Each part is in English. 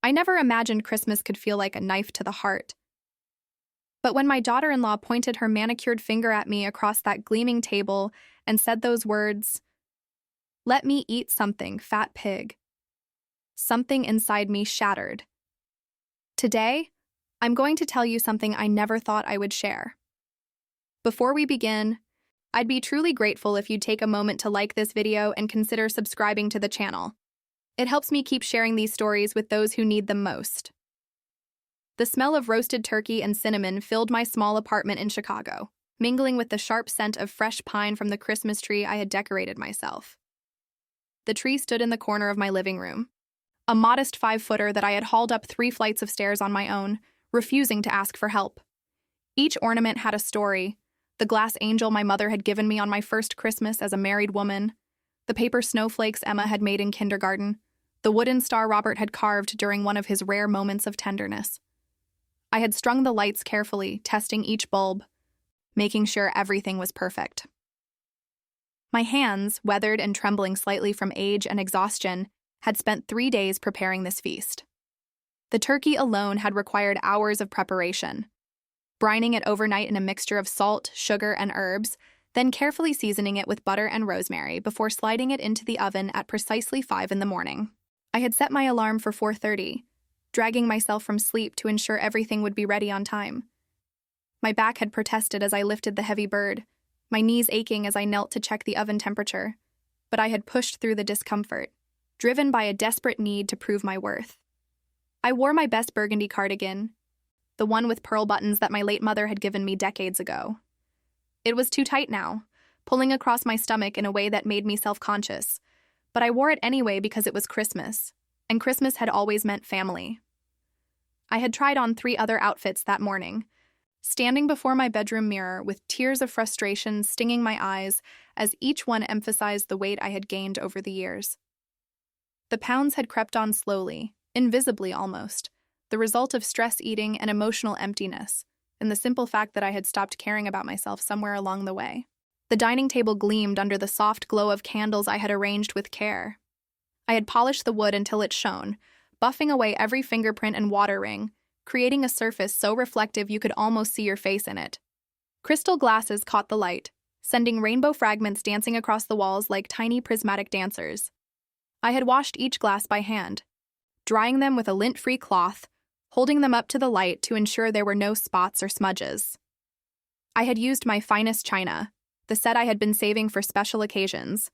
I never imagined Christmas could feel like a knife to the heart. But when my daughter-in-law pointed her manicured finger at me across that gleaming table and said those words, "Let me eat something, fat pig," something inside me shattered. Today, I'm going to tell you something I never thought I would share. Before we begin, I'd be truly grateful if you'd take a moment to like this video and consider subscribing to the channel. It helps me keep sharing these stories with those who need them most. The smell of roasted turkey and cinnamon filled my small apartment in Chicago, mingling with the sharp scent of fresh pine from the Christmas tree I had decorated myself. The tree stood in the corner of my living room, a modest 5-footer that I had hauled up 3 flights of stairs on my own, refusing to ask for help. Each ornament had a story: the glass angel my mother had given me on my first Christmas as a married woman, the paper snowflakes Emma had made in kindergarten, the wooden star Robert had carved during one of his rare moments of tenderness. I had strung the lights carefully, testing each bulb, making sure everything was perfect. My hands, weathered and trembling slightly from age and exhaustion, had spent 3 days preparing this feast. The turkey alone had required hours of preparation, brining it overnight in a mixture of salt, sugar, and herbs, then carefully seasoning it with butter and rosemary before sliding it into the oven at precisely 5 in the morning. I had set my alarm for 4:30, dragging myself from sleep to ensure everything would be ready on time. My back had protested as I lifted the heavy bird, my knees aching as I knelt to check the oven temperature, but I had pushed through the discomfort, driven by a desperate need to prove my worth. I wore my best burgundy cardigan, the one with pearl buttons that my late mother had given me decades ago. It was too tight now, pulling across my stomach in a way that made me self-conscious, but I wore it anyway because it was Christmas, and Christmas had always meant family. I had tried on 3 other outfits that morning, standing before my bedroom mirror with tears of frustration stinging my eyes as each one emphasized the weight I had gained over the years. The pounds had crept on slowly, invisibly almost, the result of stress eating and emotional emptiness, and the simple fact that I had stopped caring about myself somewhere along the way. The dining table gleamed under the soft glow of candles I had arranged with care. I had polished the wood until it shone, buffing away every fingerprint and water ring, creating a surface so reflective you could almost see your face in it. Crystal glasses caught the light, sending rainbow fragments dancing across the walls like tiny prismatic dancers. I had washed each glass by hand, drying them with a lint-free cloth, holding them up to the light to ensure there were no spots or smudges. I had used my finest china, the set I had been saving for special occasions,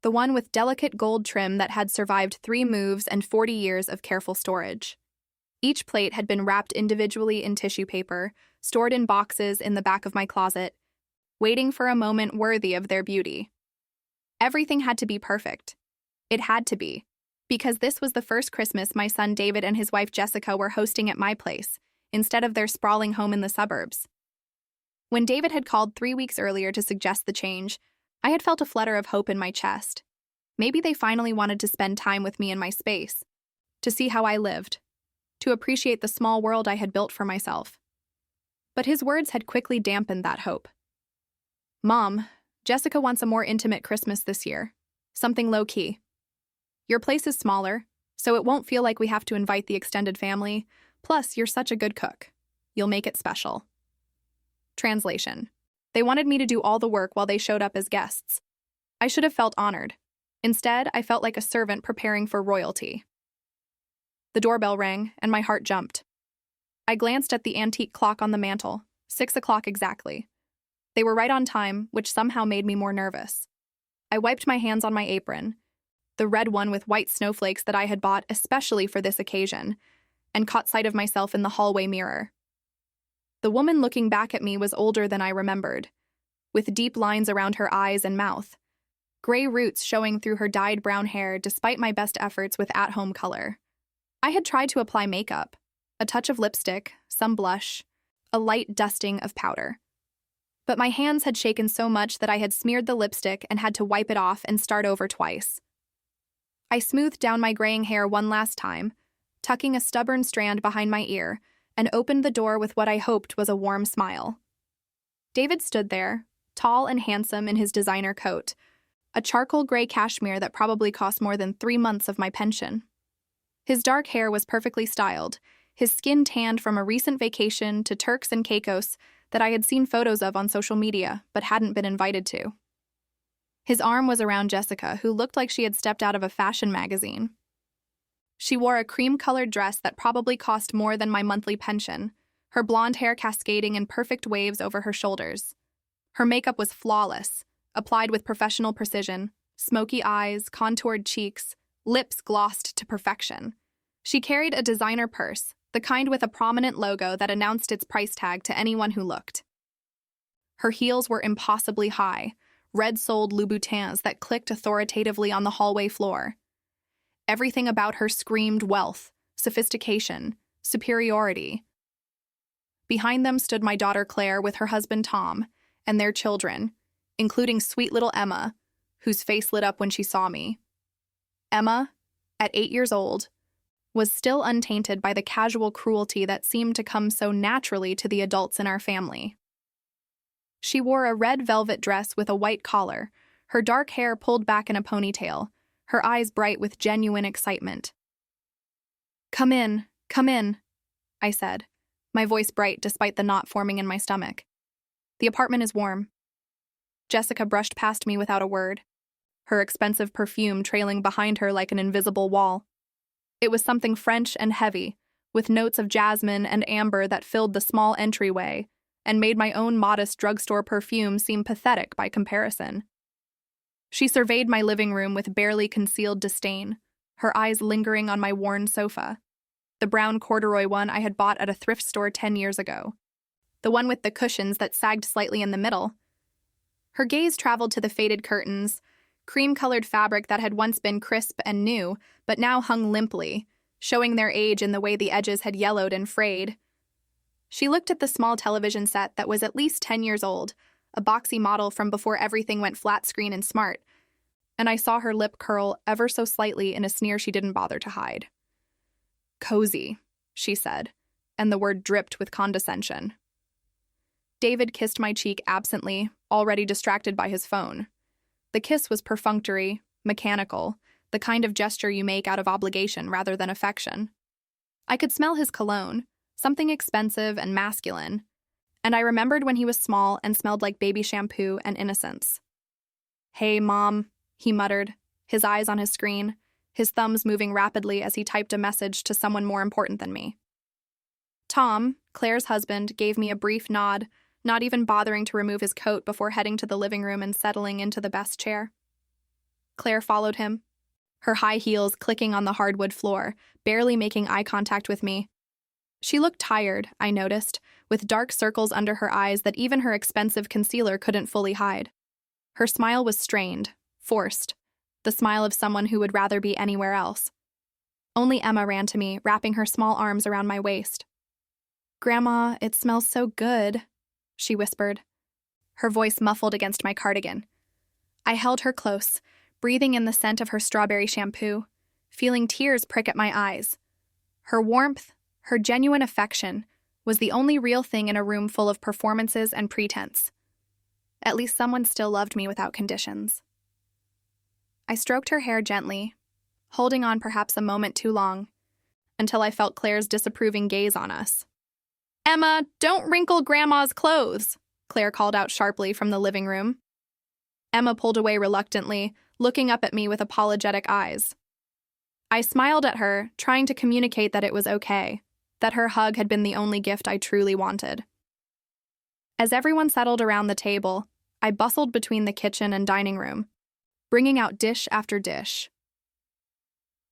the one with delicate gold trim that had survived 3 moves and 40 years of careful storage. Each plate had been wrapped individually in tissue paper, stored in boxes in the back of my closet, waiting for a moment worthy of their beauty. Everything had to be perfect. It had to be, because this was the first Christmas my son David and his wife Jessica were hosting at my place, instead of their sprawling home in the suburbs. When David had called 3 weeks earlier to suggest the change, I had felt a flutter of hope in my chest. Maybe they finally wanted to spend time with me in my space, to see how I lived, to appreciate the small world I had built for myself. But his words had quickly dampened that hope. "Mom, Jessica wants a more intimate Christmas this year, something low-key. Your place is smaller, so it won't feel like we have to invite the extended family. Plus, you're such a good cook. You'll make it special." Translation: they wanted me to do all the work while they showed up as guests. I should have felt honored. Instead, I felt like a servant preparing for royalty. The doorbell rang, and my heart jumped. I glanced at the antique clock on the mantel, 6 o'clock exactly. They were right on time, which somehow made me more nervous. I wiped my hands on my apron, the red one with white snowflakes that I had bought especially for this occasion, and caught sight of myself in the hallway mirror. The woman looking back at me was older than I remembered, with deep lines around her eyes and mouth, gray roots showing through her dyed brown hair despite my best efforts with at-home color. I had tried to apply makeup, a touch of lipstick, some blush, a light dusting of powder. But my hands had shaken so much that I had smeared the lipstick and had to wipe it off and start over twice. I smoothed down my graying hair one last time, tucking a stubborn strand behind my ear, and opened the door with what I hoped was a warm smile. David stood there, tall and handsome in his designer coat, a charcoal gray cashmere that probably cost more than 3 months of my pension. His dark hair was perfectly styled, his skin tanned from a recent vacation to Turks and Caicos that I had seen photos of on social media but hadn't been invited to. His arm was around Jessica, who looked like she had stepped out of a fashion magazine. She wore a cream-colored dress that probably cost more than my monthly pension, her blonde hair cascading in perfect waves over her shoulders. Her makeup was flawless, applied with professional precision, smoky eyes, contoured cheeks, lips glossed to perfection. She carried a designer purse, the kind with a prominent logo that announced its price tag to anyone who looked. Her heels were impossibly high, red-soled Louboutins that clicked authoritatively on the hallway floor. Everything about her screamed wealth, sophistication, superiority. Behind them stood my daughter Claire with her husband Tom and their children, including sweet little Emma, whose face lit up when she saw me. Emma, at 8 years old, was still untainted by the casual cruelty that seemed to come so naturally to the adults in our family. She wore a red velvet dress with a white collar, her dark hair pulled back in a ponytail, her eyes bright with genuine excitement. Come in," I said, my voice bright despite the knot forming in my stomach. "The apartment is warm." Jessica brushed past me without a word, her expensive perfume trailing behind her like an invisible wall. It was something French and heavy, with notes of jasmine and amber that filled the small entryway and made my own modest drugstore perfume seem pathetic by comparison. She surveyed my living room with barely concealed disdain, her eyes lingering on my worn sofa, the brown corduroy one I had bought at a thrift store 10 years ago, the one with the cushions that sagged slightly in the middle. Her gaze traveled to the faded curtains, cream-colored fabric that had once been crisp and new, but now hung limply, showing their age in the way the edges had yellowed and frayed. She looked at the small television set that was at least 10 years old, a boxy model from before everything went flat screen and smart, and I saw her lip curl ever so slightly in a sneer she didn't bother to hide. "Cozy," she said, and the word dripped with condescension. David kissed my cheek absently, already distracted by his phone. The kiss was perfunctory, mechanical, the kind of gesture you make out of obligation rather than affection. I could smell his cologne, something expensive and masculine, and I remembered when he was small and smelled like baby shampoo and innocence. "Hey, Mom," he muttered, his eyes on his screen, his thumbs moving rapidly as he typed a message to someone more important than me. Tom, Claire's husband, gave me a brief nod, not even bothering to remove his coat before heading to the living room and settling into the best chair. Claire followed him, her high heels clicking on the hardwood floor, barely making eye contact with me. She looked tired, I noticed, with dark circles under her eyes that even her expensive concealer couldn't fully hide. Her smile was strained, forced, the smile of someone who would rather be anywhere else. Only Emma ran to me, wrapping her small arms around my waist. "Grandma, it smells so good," she whispered, her voice muffled against my cardigan. I held her close, breathing in the scent of her strawberry shampoo, feeling tears prick at my eyes. Her warmth, her genuine affection, was the only real thing in a room full of performances and pretense. At least someone still loved me without conditions. I stroked her hair gently, holding on perhaps a moment too long, until I felt Claire's disapproving gaze on us. "Emma, don't wrinkle Grandma's clothes," Claire called out sharply from the living room. Emma pulled away reluctantly, looking up at me with apologetic eyes. I smiled at her, trying to communicate that it was okay, that her hug had been the only gift I truly wanted. As everyone settled around the table, I bustled between the kitchen and dining room, bringing out dish after dish.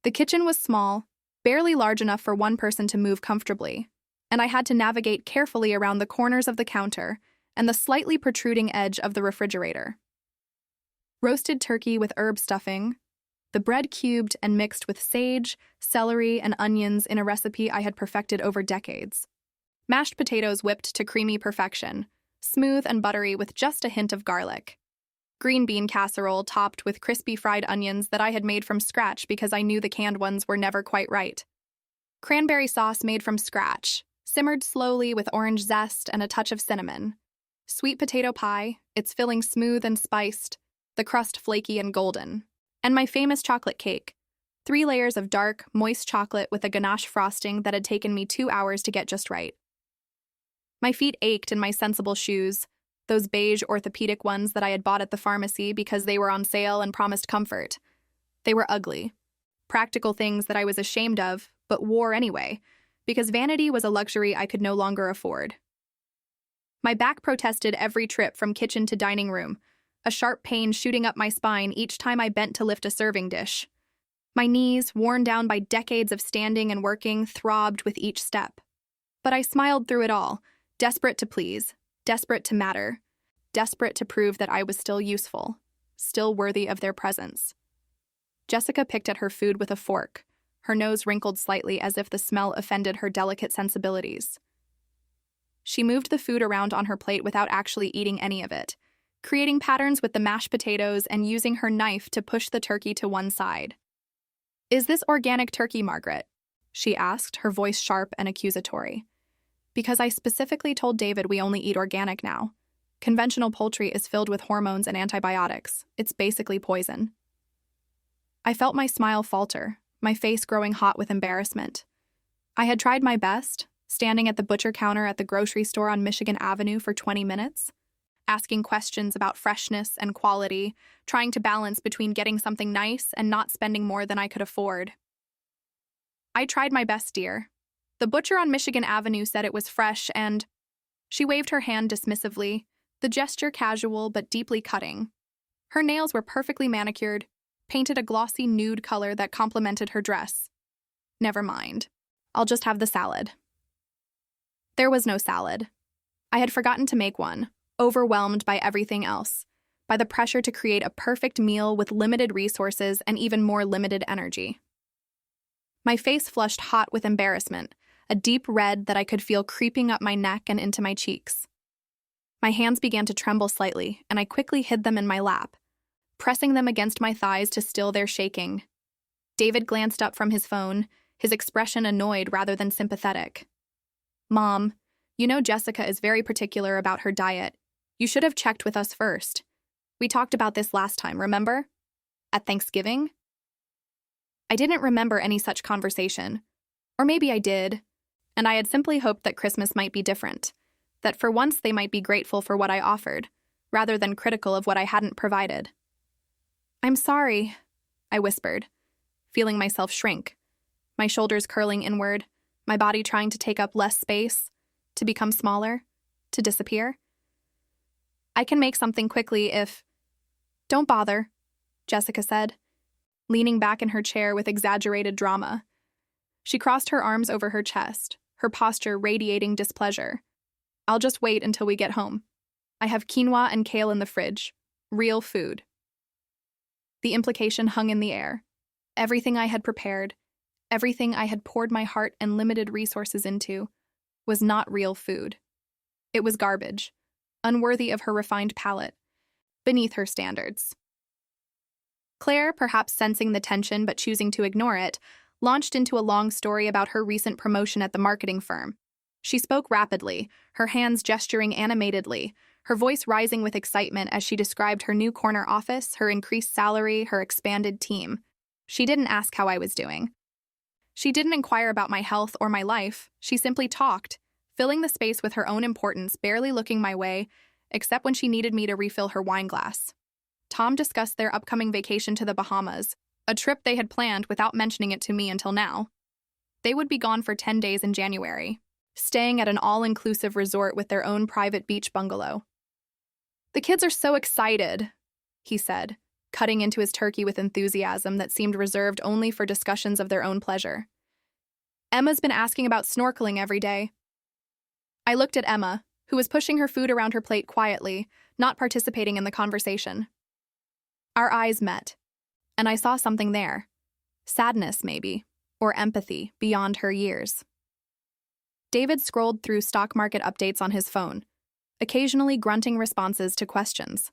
The kitchen was small, barely large enough for one person to move comfortably, and I had to navigate carefully around the corners of the counter and the slightly protruding edge of the refrigerator. Roasted turkey with herb stuffing, the bread cubed and mixed with sage, celery, and onions in a recipe I had perfected over decades. Mashed potatoes whipped to creamy perfection, smooth and buttery with just a hint of garlic. Green bean casserole topped with crispy fried onions that I had made from scratch because I knew the canned ones were never quite right. Cranberry sauce made from scratch, simmered slowly with orange zest and a touch of cinnamon. Sweet potato pie, its filling smooth and spiced, the crust flaky and golden. And my famous chocolate cake, 3 layers of dark, moist chocolate with a ganache frosting that had taken me 2 hours to get just right. My feet ached in my sensible shoes, those beige orthopedic ones that I had bought at the pharmacy because they were on sale and promised comfort. They were ugly. Practical things that I was ashamed of, but wore anyway, because vanity was a luxury I could no longer afford. My back protested every trip from kitchen to dining room, a sharp pain shooting up my spine each time I bent to lift a serving dish. My knees, worn down by decades of standing and working, throbbed with each step. But I smiled through it all, desperate to please, desperate to matter, desperate to prove that I was still useful, still worthy of their presence. Jessica picked at her food with a fork, her nose wrinkled slightly as if the smell offended her delicate sensibilities. She moved the food around on her plate without actually eating any of it, creating patterns with the mashed potatoes and using her knife to push the turkey to one side. "Is this organic turkey, Margaret?" she asked, her voice sharp and accusatory. "Because I specifically told David we only eat organic now. Conventional poultry is filled with hormones and antibiotics. It's basically poison." I felt my smile falter, my face growing hot with embarrassment. I had tried my best, standing at the butcher counter at the grocery store on Michigan Avenue for 20 minutes, asking questions about freshness and quality, trying to balance between getting something nice and not spending more than I could afford. "I tried my best, dear. The butcher on Michigan Avenue said it was fresh and—" She waved her hand dismissively, the gesture casual but deeply cutting. Her nails were perfectly manicured, painted a glossy nude color that complemented her dress. "Never mind. I'll just have the salad." There was no salad. I had forgotten to make one, overwhelmed by everything else, by the pressure to create a perfect meal with limited resources and even more limited energy. My face flushed hot with embarrassment, a deep red that I could feel creeping up my neck and into my cheeks. My hands began to tremble slightly, and I quickly hid them in my lap, pressing them against my thighs to still their shaking. David glanced up from his phone, his expression annoyed rather than sympathetic. "Mom, you know Jessica is very particular about her diet. You should have checked with us first. We talked about this last time, remember? At Thanksgiving?" I didn't remember any such conversation. Or maybe I did, and I had simply hoped that Christmas might be different, that for once they might be grateful for what I offered, rather than critical of what I hadn't provided. "I'm sorry," I whispered, feeling myself shrink, my shoulders curling inward, my body trying to take up less space, to become smaller, to disappear. "I can make something quickly if—" "Don't bother," Jessica said, leaning back in her chair with exaggerated drama. She crossed her arms over her chest, her posture radiating displeasure. "I'll just wait until we get home. I have quinoa and kale in the fridge. Real food." The implication hung in the air. Everything I had prepared, everything I had poured my heart and limited resources into, was not real food. It was garbage, unworthy of her refined palate, beneath her standards. Claire, perhaps sensing the tension but choosing to ignore it, launched into a long story about her recent promotion at the marketing firm. She spoke rapidly, her hands gesturing animatedly, her voice rising with excitement as she described her new corner office, her increased salary, her expanded team. She didn't ask how I was doing. She didn't inquire about my health or my life. She simply talked, filling the space with her own importance, barely looking my way, except when she needed me to refill her wine glass. Tom discussed their upcoming vacation to the Bahamas, a trip they had planned without mentioning it to me until now. They would be gone for 10 days in January, staying at an all-inclusive resort with their own private beach bungalow. "The kids are so excited," he said, cutting into his turkey with enthusiasm that seemed reserved only for discussions of their own pleasure. "Emma's been asking about snorkeling every day." I looked at Emma, who was pushing her food around her plate quietly, not participating in the conversation. Our eyes met, and I saw something there. Sadness, maybe, or empathy beyond her years. David scrolled through stock market updates on his phone, occasionally grunting responses to questions.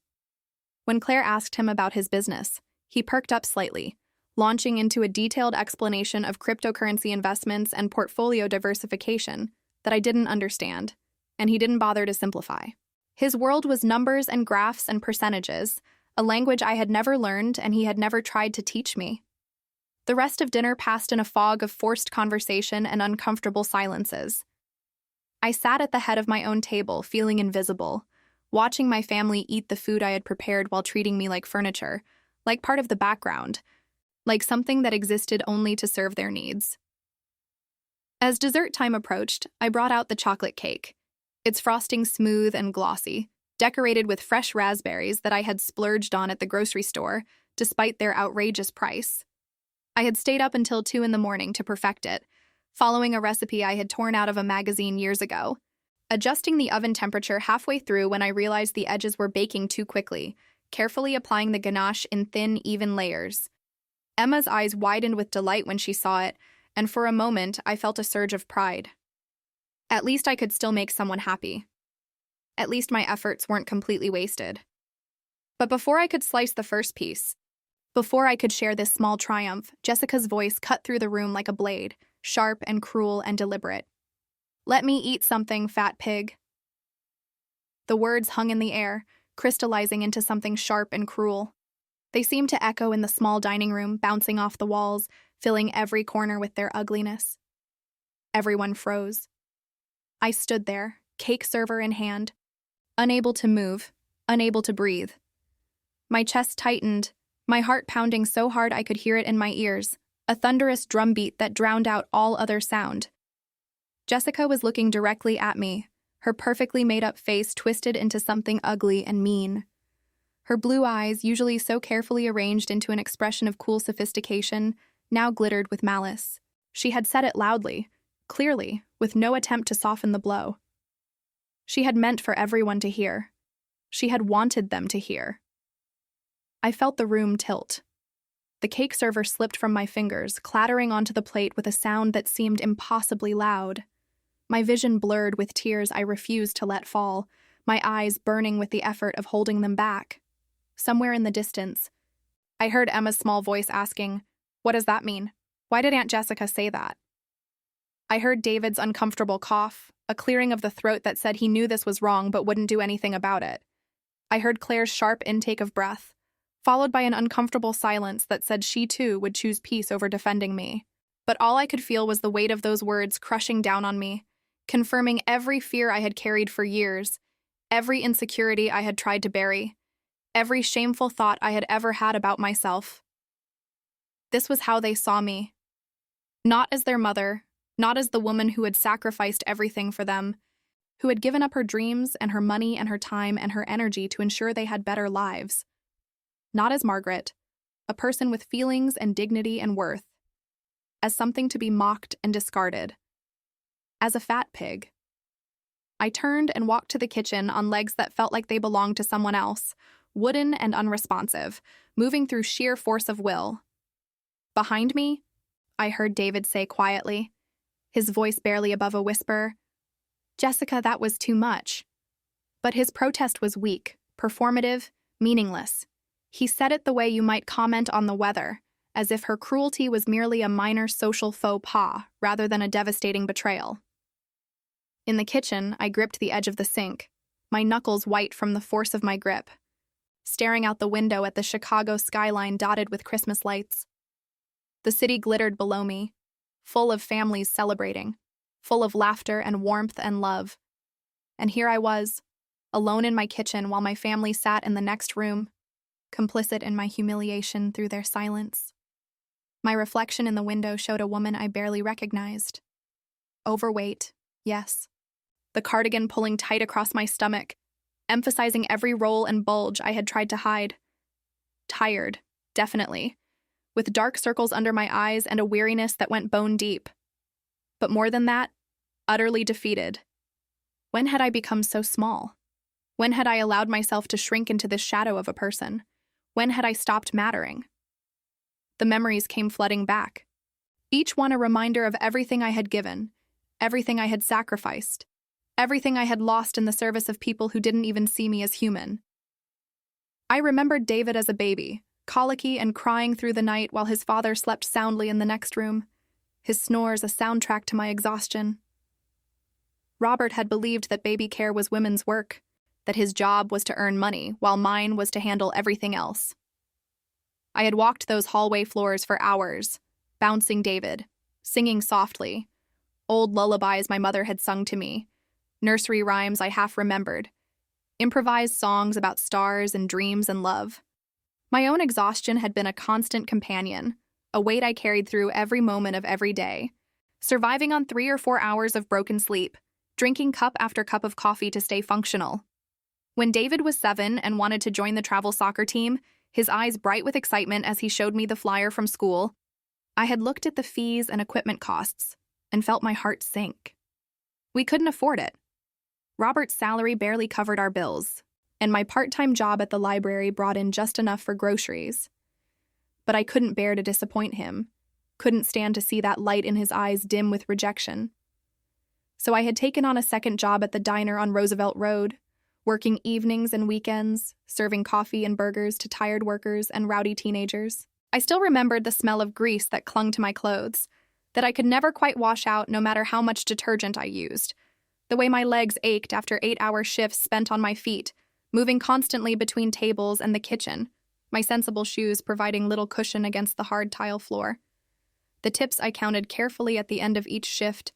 When Claire asked him about his business, he perked up slightly, launching into a detailed explanation of cryptocurrency investments and portfolio diversification that I didn't understand, and he didn't bother to simplify. His world was numbers and graphs and percentages, a language I had never learned and he had never tried to teach me. The rest of dinner passed in a fog of forced conversation and uncomfortable silences. I sat at the head of my own table, feeling invisible, watching my family eat the food I had prepared while treating me like furniture, like part of the background, like something that existed only to serve their needs. As dessert time approached, I brought out the chocolate cake, its frosting smooth and glossy, decorated with fresh raspberries that I had splurged on at the grocery store, despite their outrageous price. I had stayed up until 2 in the morning to perfect it, following a recipe I had torn out of a magazine years ago, adjusting the oven temperature halfway through when I realized the edges were baking too quickly, carefully applying the ganache in thin, even layers. Emma's eyes widened with delight when she saw it, and for a moment I felt a surge of pride. At least I could still make someone happy. At least my efforts weren't completely wasted. But before I could slice the first piece, before I could share this small triumph, Jessica's voice cut through the room like a blade, sharp and cruel and deliberate. "Let me eat something, fat pig." The words hung in the air, crystallizing into something sharp and cruel. They seemed to echo in the small dining room, bouncing off the walls, filling every corner with their ugliness. Everyone froze. I stood there, cake server in hand, unable to move, unable to breathe. My chest tightened, my heart pounding so hard I could hear it in my ears, a thunderous drumbeat that drowned out all other sound. Jessica was looking directly at me, her perfectly made-up face twisted into something ugly and mean. Her blue eyes, usually so carefully arranged into an expression of cool sophistication, now glittered with malice. She had said it loudly, clearly, with no attempt to soften the blow. She had meant for everyone to hear. She had wanted them to hear. I felt the room tilt. The cake server slipped from my fingers, clattering onto the plate with a sound that seemed impossibly loud. My vision blurred with tears I refused to let fall, my eyes burning with the effort of holding them back. Somewhere in the distance, I heard Emma's small voice asking, "What does that mean? Why did Aunt Jessica say that?" I heard David's uncomfortable cough, a clearing of the throat that said he knew this was wrong but wouldn't do anything about it. I heard Claire's sharp intake of breath, followed by an uncomfortable silence that said she too would choose peace over defending me. But all I could feel was the weight of those words crushing down on me, confirming every fear I had carried for years, every insecurity I had tried to bury, every shameful thought I had ever had about myself. This was how they saw me. Not as their mother, not as the woman who had sacrificed everything for them, who had given up her dreams and her money and her time and her energy to ensure they had better lives. Not as Margaret, a person with feelings and dignity and worth, as something to be mocked and discarded, as a fat pig. I turned and walked to the kitchen on legs that felt like they belonged to someone else, wooden and unresponsive, moving through sheer force of will. Behind me, I heard David say quietly, his voice barely above a whisper, "Jessica, that was too much." But his protest was weak, performative, meaningless. He said it the way you might comment on the weather, as if her cruelty was merely a minor social faux pas rather than a devastating betrayal. In the kitchen, I gripped the edge of the sink, my knuckles white from the force of my grip, staring out the window at the Chicago skyline dotted with Christmas lights. The city glittered below me, full of families celebrating, full of laughter and warmth and love. And here I was, alone in my kitchen while my family sat in the next room, complicit in my humiliation through their silence. My reflection in the window showed a woman I barely recognized. Overweight, yes. The cardigan pulling tight across my stomach, emphasizing every roll and bulge I had tried to hide. Tired, definitely, with dark circles under my eyes and a weariness that went bone deep. But more than that, utterly defeated. When had I become so small? When had I allowed myself to shrink into this shadow of a person? When had I stopped mattering? The memories came flooding back, each one a reminder of everything I had given, everything I had sacrificed, everything I had lost in the service of people who didn't even see me as human. I remembered David as a baby, colicky and crying through the night while his father slept soundly in the next room, his snores a soundtrack to my exhaustion. Robert had believed that baby care was women's work, that his job was to earn money, while mine was to handle everything else. I had walked those hallway floors for hours, bouncing David, singing softly, old lullabies my mother had sung to me, nursery rhymes I half remembered, improvised songs about stars and dreams and love. My own exhaustion had been a constant companion, a weight I carried through every moment of every day, surviving on 3 or 4 hours of broken sleep, drinking cup after cup of coffee to stay functional. When David was 7 and wanted to join the travel soccer team, his eyes bright with excitement as he showed me the flyer from school, I had looked at the fees and equipment costs and felt my heart sink. We couldn't afford it. Robert's salary barely covered our bills, and my part-time job at the library brought in just enough for groceries. But I couldn't bear to disappoint him, couldn't stand to see that light in his eyes dim with rejection. So I had taken on a second job at the diner on Roosevelt Road, working evenings and weekends, serving coffee and burgers to tired workers and rowdy teenagers. I still remembered the smell of grease that clung to my clothes, that I could never quite wash out no matter how much detergent I used, the way my legs ached after 8-hour shifts spent on my feet, moving constantly between tables and the kitchen, my sensible shoes providing little cushion against the hard tile floor. The tips I counted carefully at the end of each shift,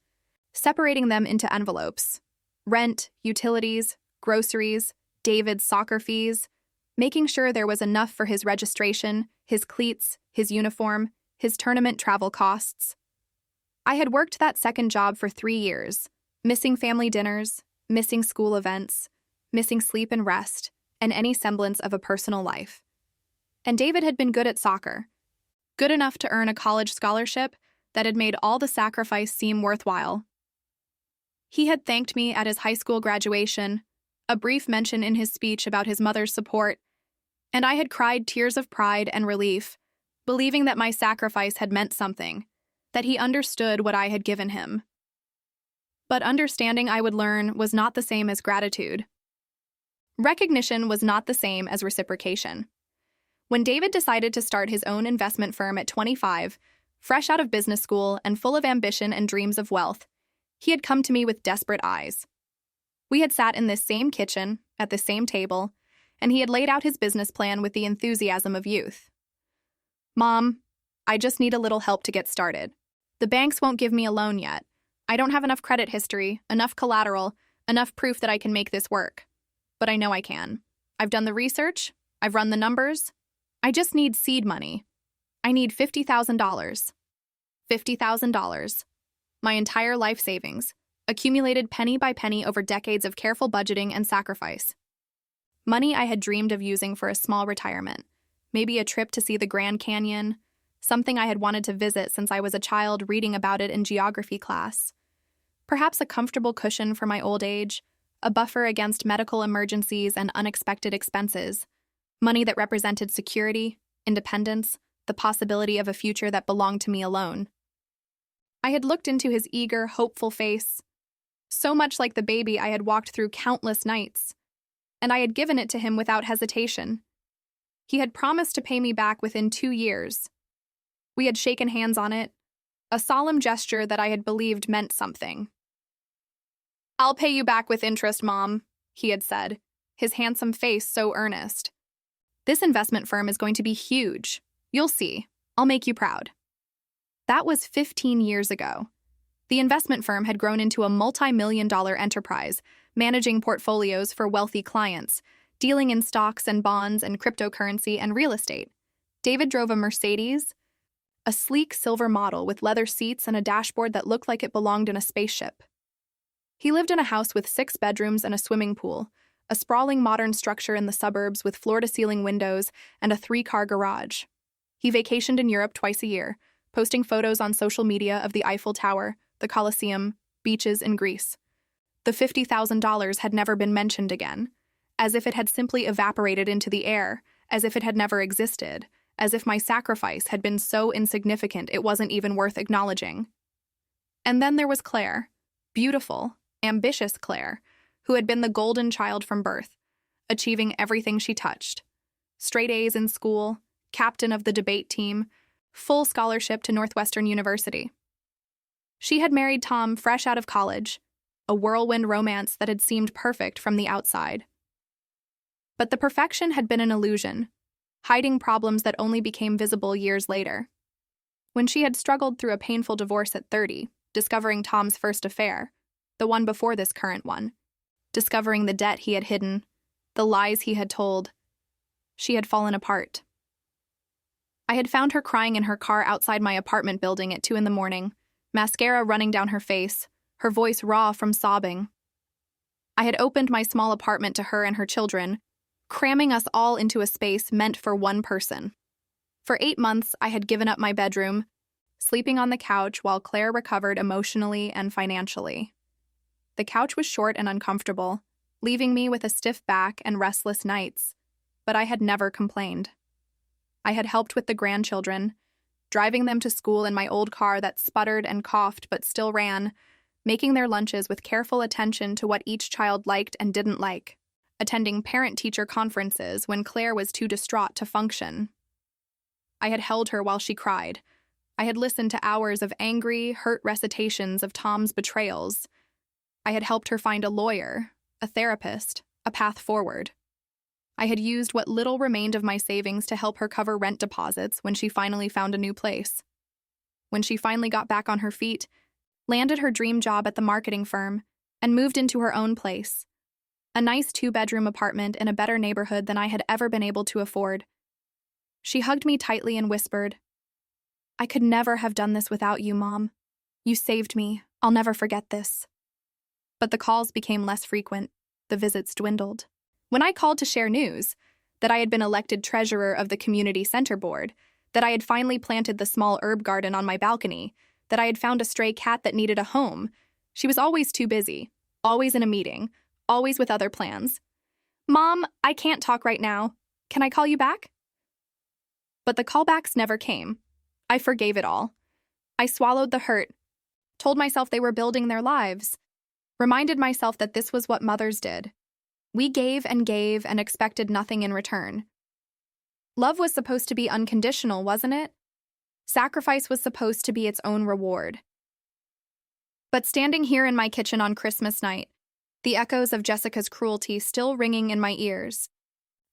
separating them into envelopes. Rent, utilities, groceries, David's soccer fees, making sure there was enough for his registration, his cleats, his uniform, his tournament travel costs. I had worked that second job for 3 years, missing family dinners, missing school events, missing sleep and rest, and any semblance of a personal life. And David had been good at soccer, good enough to earn a college scholarship that had made all the sacrifice seem worthwhile. He had thanked me at his high school graduation, a brief mention in his speech about his mother's support, and I had cried tears of pride and relief, believing that my sacrifice had meant something, that he understood what I had given him. But understanding, I would learn, was not the same as gratitude. Recognition was not the same as reciprocation. When David decided to start his own investment firm at 25, fresh out of business school and full of ambition and dreams of wealth, he had come to me with desperate eyes. We had sat in this same kitchen, at the same table, and he had laid out his business plan with the enthusiasm of youth. "Mom, I just need a little help to get started. The banks won't give me a loan yet. I don't have enough credit history, enough collateral, enough proof that I can make this work. But I know I can. I've done the research, I've run the numbers. I just need seed money. I need $50,000. $50,000. My entire life savings, accumulated penny by penny over decades of careful budgeting and sacrifice. Money I had dreamed of using for a small retirement, maybe a trip to see the Grand Canyon, something I had wanted to visit since I was a child reading about it in geography class. Perhaps a comfortable cushion for my old age, a buffer against medical emergencies and unexpected expenses, money that represented security, independence, the possibility of a future that belonged to me alone. I had looked into his eager, hopeful face, so much like the baby I had walked through countless nights, and I had given it to him without hesitation. He had promised to pay me back within 2 years. We had shaken hands on it, a solemn gesture that I had believed meant something. "I'll pay you back with interest, Mom," he had said, his handsome face so earnest. "This investment firm is going to be huge. You'll see. I'll make you proud." That was 15 years ago. The investment firm had grown into a multi-million-dollar enterprise, managing portfolios for wealthy clients, dealing in stocks and bonds and cryptocurrency and real estate. David drove a Mercedes, a sleek silver model with leather seats and a dashboard that looked like it belonged in a spaceship. He lived in a house with 6 bedrooms and a swimming pool, a sprawling modern structure in the suburbs with floor-to-ceiling windows and a 3-car garage. He vacationed in Europe twice a year, posting photos on social media of the Eiffel Tower, the Colosseum, beaches in Greece. The $50,000 had never been mentioned again, as if it had simply evaporated into the air, as if it had never existed, as if my sacrifice had been so insignificant it wasn't even worth acknowledging. And then there was Claire, beautiful, ambitious Claire, who had been the golden child from birth, achieving everything she touched. Straight A's in school, captain of the debate team, full scholarship to Northwestern University. She had married Tom fresh out of college, a whirlwind romance that had seemed perfect from the outside. But the perfection had been an illusion, hiding problems that only became visible years later. When she had struggled through a painful divorce at 30, discovering Tom's first affair, the one before this current one, discovering the debt he had hidden, the lies he had told, she had fallen apart. I had found her crying in her car outside my apartment building at 2 a.m, mascara running down her face, her voice raw from sobbing. I had opened my small apartment to her and her children, cramming us all into a space meant for one person. For 8 months, I had given up my bedroom, sleeping on the couch while Claire recovered emotionally and financially. The couch was short and uncomfortable, leaving me with a stiff back and restless nights, but I had never complained. I had helped with the grandchildren, driving them to school in my old car that sputtered and coughed but still ran, making their lunches with careful attention to what each child liked and didn't like, attending parent-teacher conferences when Claire was too distraught to function. I had held her while she cried. I had listened to hours of angry, hurt recitations of Tom's betrayals. I had helped her find a lawyer, a therapist, a path forward. I had used what little remained of my savings to help her cover rent deposits when she finally found a new place. When she finally got back on her feet, landed her dream job at the marketing firm, and moved into her own place, a nice 2-bedroom apartment in a better neighborhood than I had ever been able to afford. She hugged me tightly and whispered, "I could never have done this without you, Mom. You saved me. I'll never forget this." But the calls became less frequent. The visits dwindled. When I called to share news, that I had been elected treasurer of the community center board, that I had finally planted the small herb garden on my balcony, that I had found a stray cat that needed a home, she was always too busy, always in a meeting, always with other plans. "Mom, I can't talk right now. Can I call you back?" But the callbacks never came. I forgave it all. I swallowed the hurt, told myself they were building their lives, reminded myself that this was what mothers did. We gave and expected nothing in return. Love was supposed to be unconditional, wasn't it? Sacrifice was supposed to be its own reward. But standing here in my kitchen on Christmas night, the echoes of Jessica's cruelty still ringing in my ears,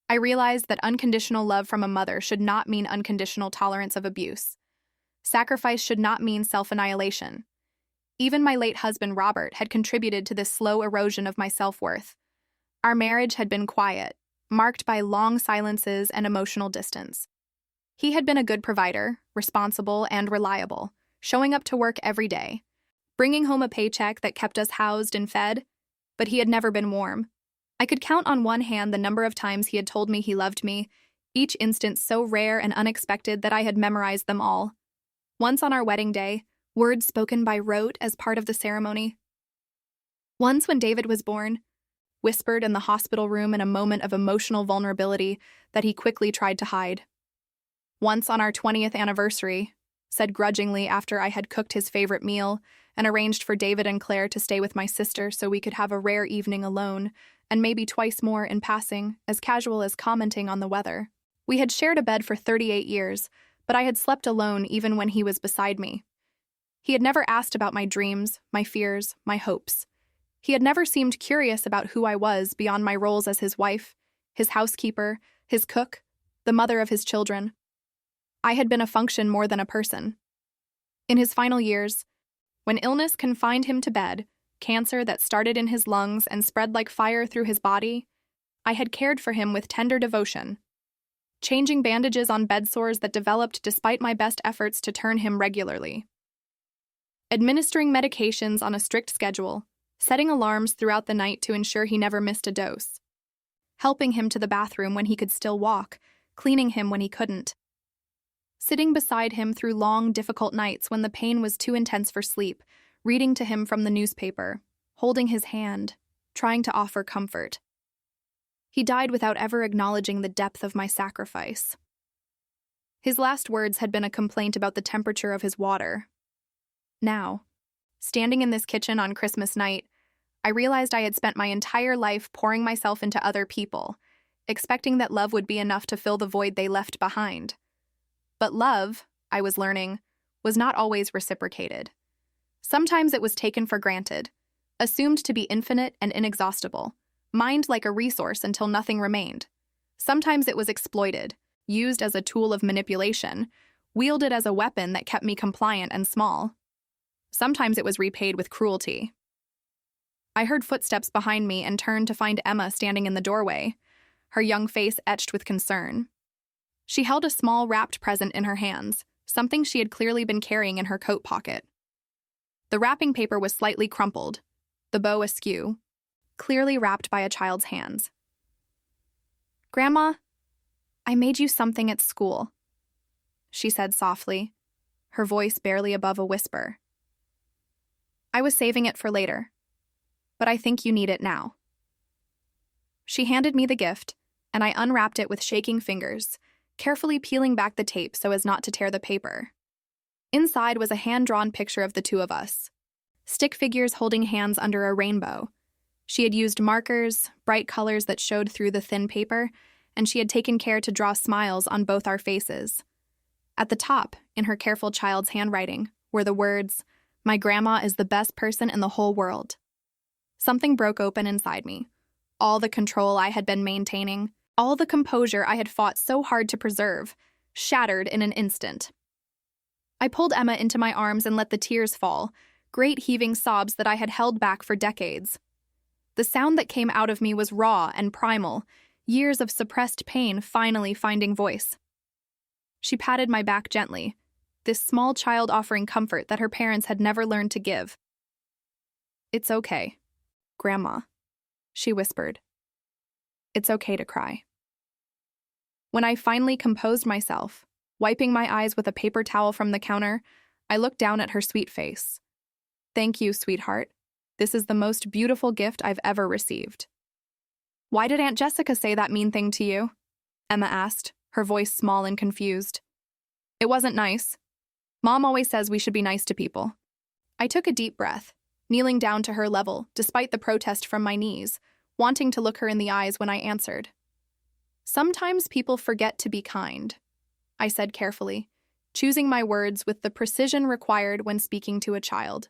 I realized that unconditional love from a mother should not mean unconditional tolerance of abuse. Sacrifice should not mean self-annihilation. Even my late husband, Robert, had contributed to this slow erosion of my self-worth. Our marriage had been quiet, marked by long silences and emotional distance. He had been a good provider, responsible and reliable, showing up to work every day, bringing home a paycheck that kept us housed and fed, but he had never been warm. I could count on one hand the number of times he had told me he loved me, each instance so rare and unexpected that I had memorized them all. Once on our wedding day, words spoken by rote as part of the ceremony. Once when David was born, whispered in the hospital room in a moment of emotional vulnerability that he quickly tried to hide. Once on our 20th anniversary, said grudgingly after I had cooked his favorite meal and arranged for David and Claire to stay with my sister so we could have a rare evening alone, and maybe twice more in passing, as casual as commenting on the weather. We had shared a bed for 38 years, but I had slept alone even when he was beside me. He had never asked about my dreams, my fears, my hopes. He had never seemed curious about who I was beyond my roles as his wife, his housekeeper, his cook, the mother of his children. I had been a function more than a person. In his final years, when illness confined him to bed, cancer that started in his lungs and spread like fire through his body, I had cared for him with tender devotion, changing bandages on bed sores that developed despite my best efforts to turn him regularly, administering medications on a strict schedule, setting alarms throughout the night to ensure he never missed a dose, helping him to the bathroom when he could still walk, cleaning him when he couldn't, sitting beside him through long, difficult nights when the pain was too intense for sleep, reading to him from the newspaper, holding his hand, trying to offer comfort. He died without ever acknowledging the depth of my sacrifice. His last words had been a complaint about the temperature of his water. Now, standing in this kitchen on Christmas night, I realized I had spent my entire life pouring myself into other people, expecting that love would be enough to fill the void they left behind. But love, I was learning, was not always reciprocated. Sometimes it was taken for granted, assumed to be infinite and inexhaustible, mined like a resource until nothing remained. Sometimes it was exploited, used as a tool of manipulation, wielded as a weapon that kept me compliant and small. Sometimes it was repaid with cruelty. I heard footsteps behind me and turned to find Emma standing in the doorway, her young face etched with concern. She held a small wrapped present in her hands, something she had clearly been carrying in her coat pocket. The wrapping paper was slightly crumpled, the bow askew, clearly wrapped by a child's hands. "Grandma, I made you something at school," she said softly, her voice barely above a whisper. "I was saving it for later, but I think you need it now." She handed me the gift, and I unwrapped it with shaking fingers, carefully peeling back the tape so as not to tear the paper. Inside was a hand-drawn picture of the two of us, stick figures holding hands under a rainbow. She had used markers, bright colors that showed through the thin paper, and she had taken care to draw smiles on both our faces. At the top, in her careful child's handwriting, were the words, "My grandma is the best person in the whole world." Something broke open inside me. All the control I had been maintaining, all the composure I had fought so hard to preserve, shattered in an instant. I pulled Emma into my arms and let the tears fall, great heaving sobs that I had held back for decades. The sound that came out of me was raw and primal, years of suppressed pain finally finding voice. She patted my back gently, this small child offering comfort that her parents had never learned to give. "It's okay, Grandma," she whispered. "It's okay to cry." When I finally composed myself, wiping my eyes with a paper towel from the counter, I looked down at her sweet face. "Thank you, sweetheart. This is the most beautiful gift I've ever received." "Why did Aunt Jessica say that mean thing to you?" Emma asked, her voice small and confused. "It wasn't nice. Mom always says we should be nice to people." I took a deep breath, kneeling down to her level, despite the protest from my knees, wanting to look her in the eyes when I answered. "Sometimes people forget to be kind," I said carefully, choosing my words with the precision required when speaking to a child.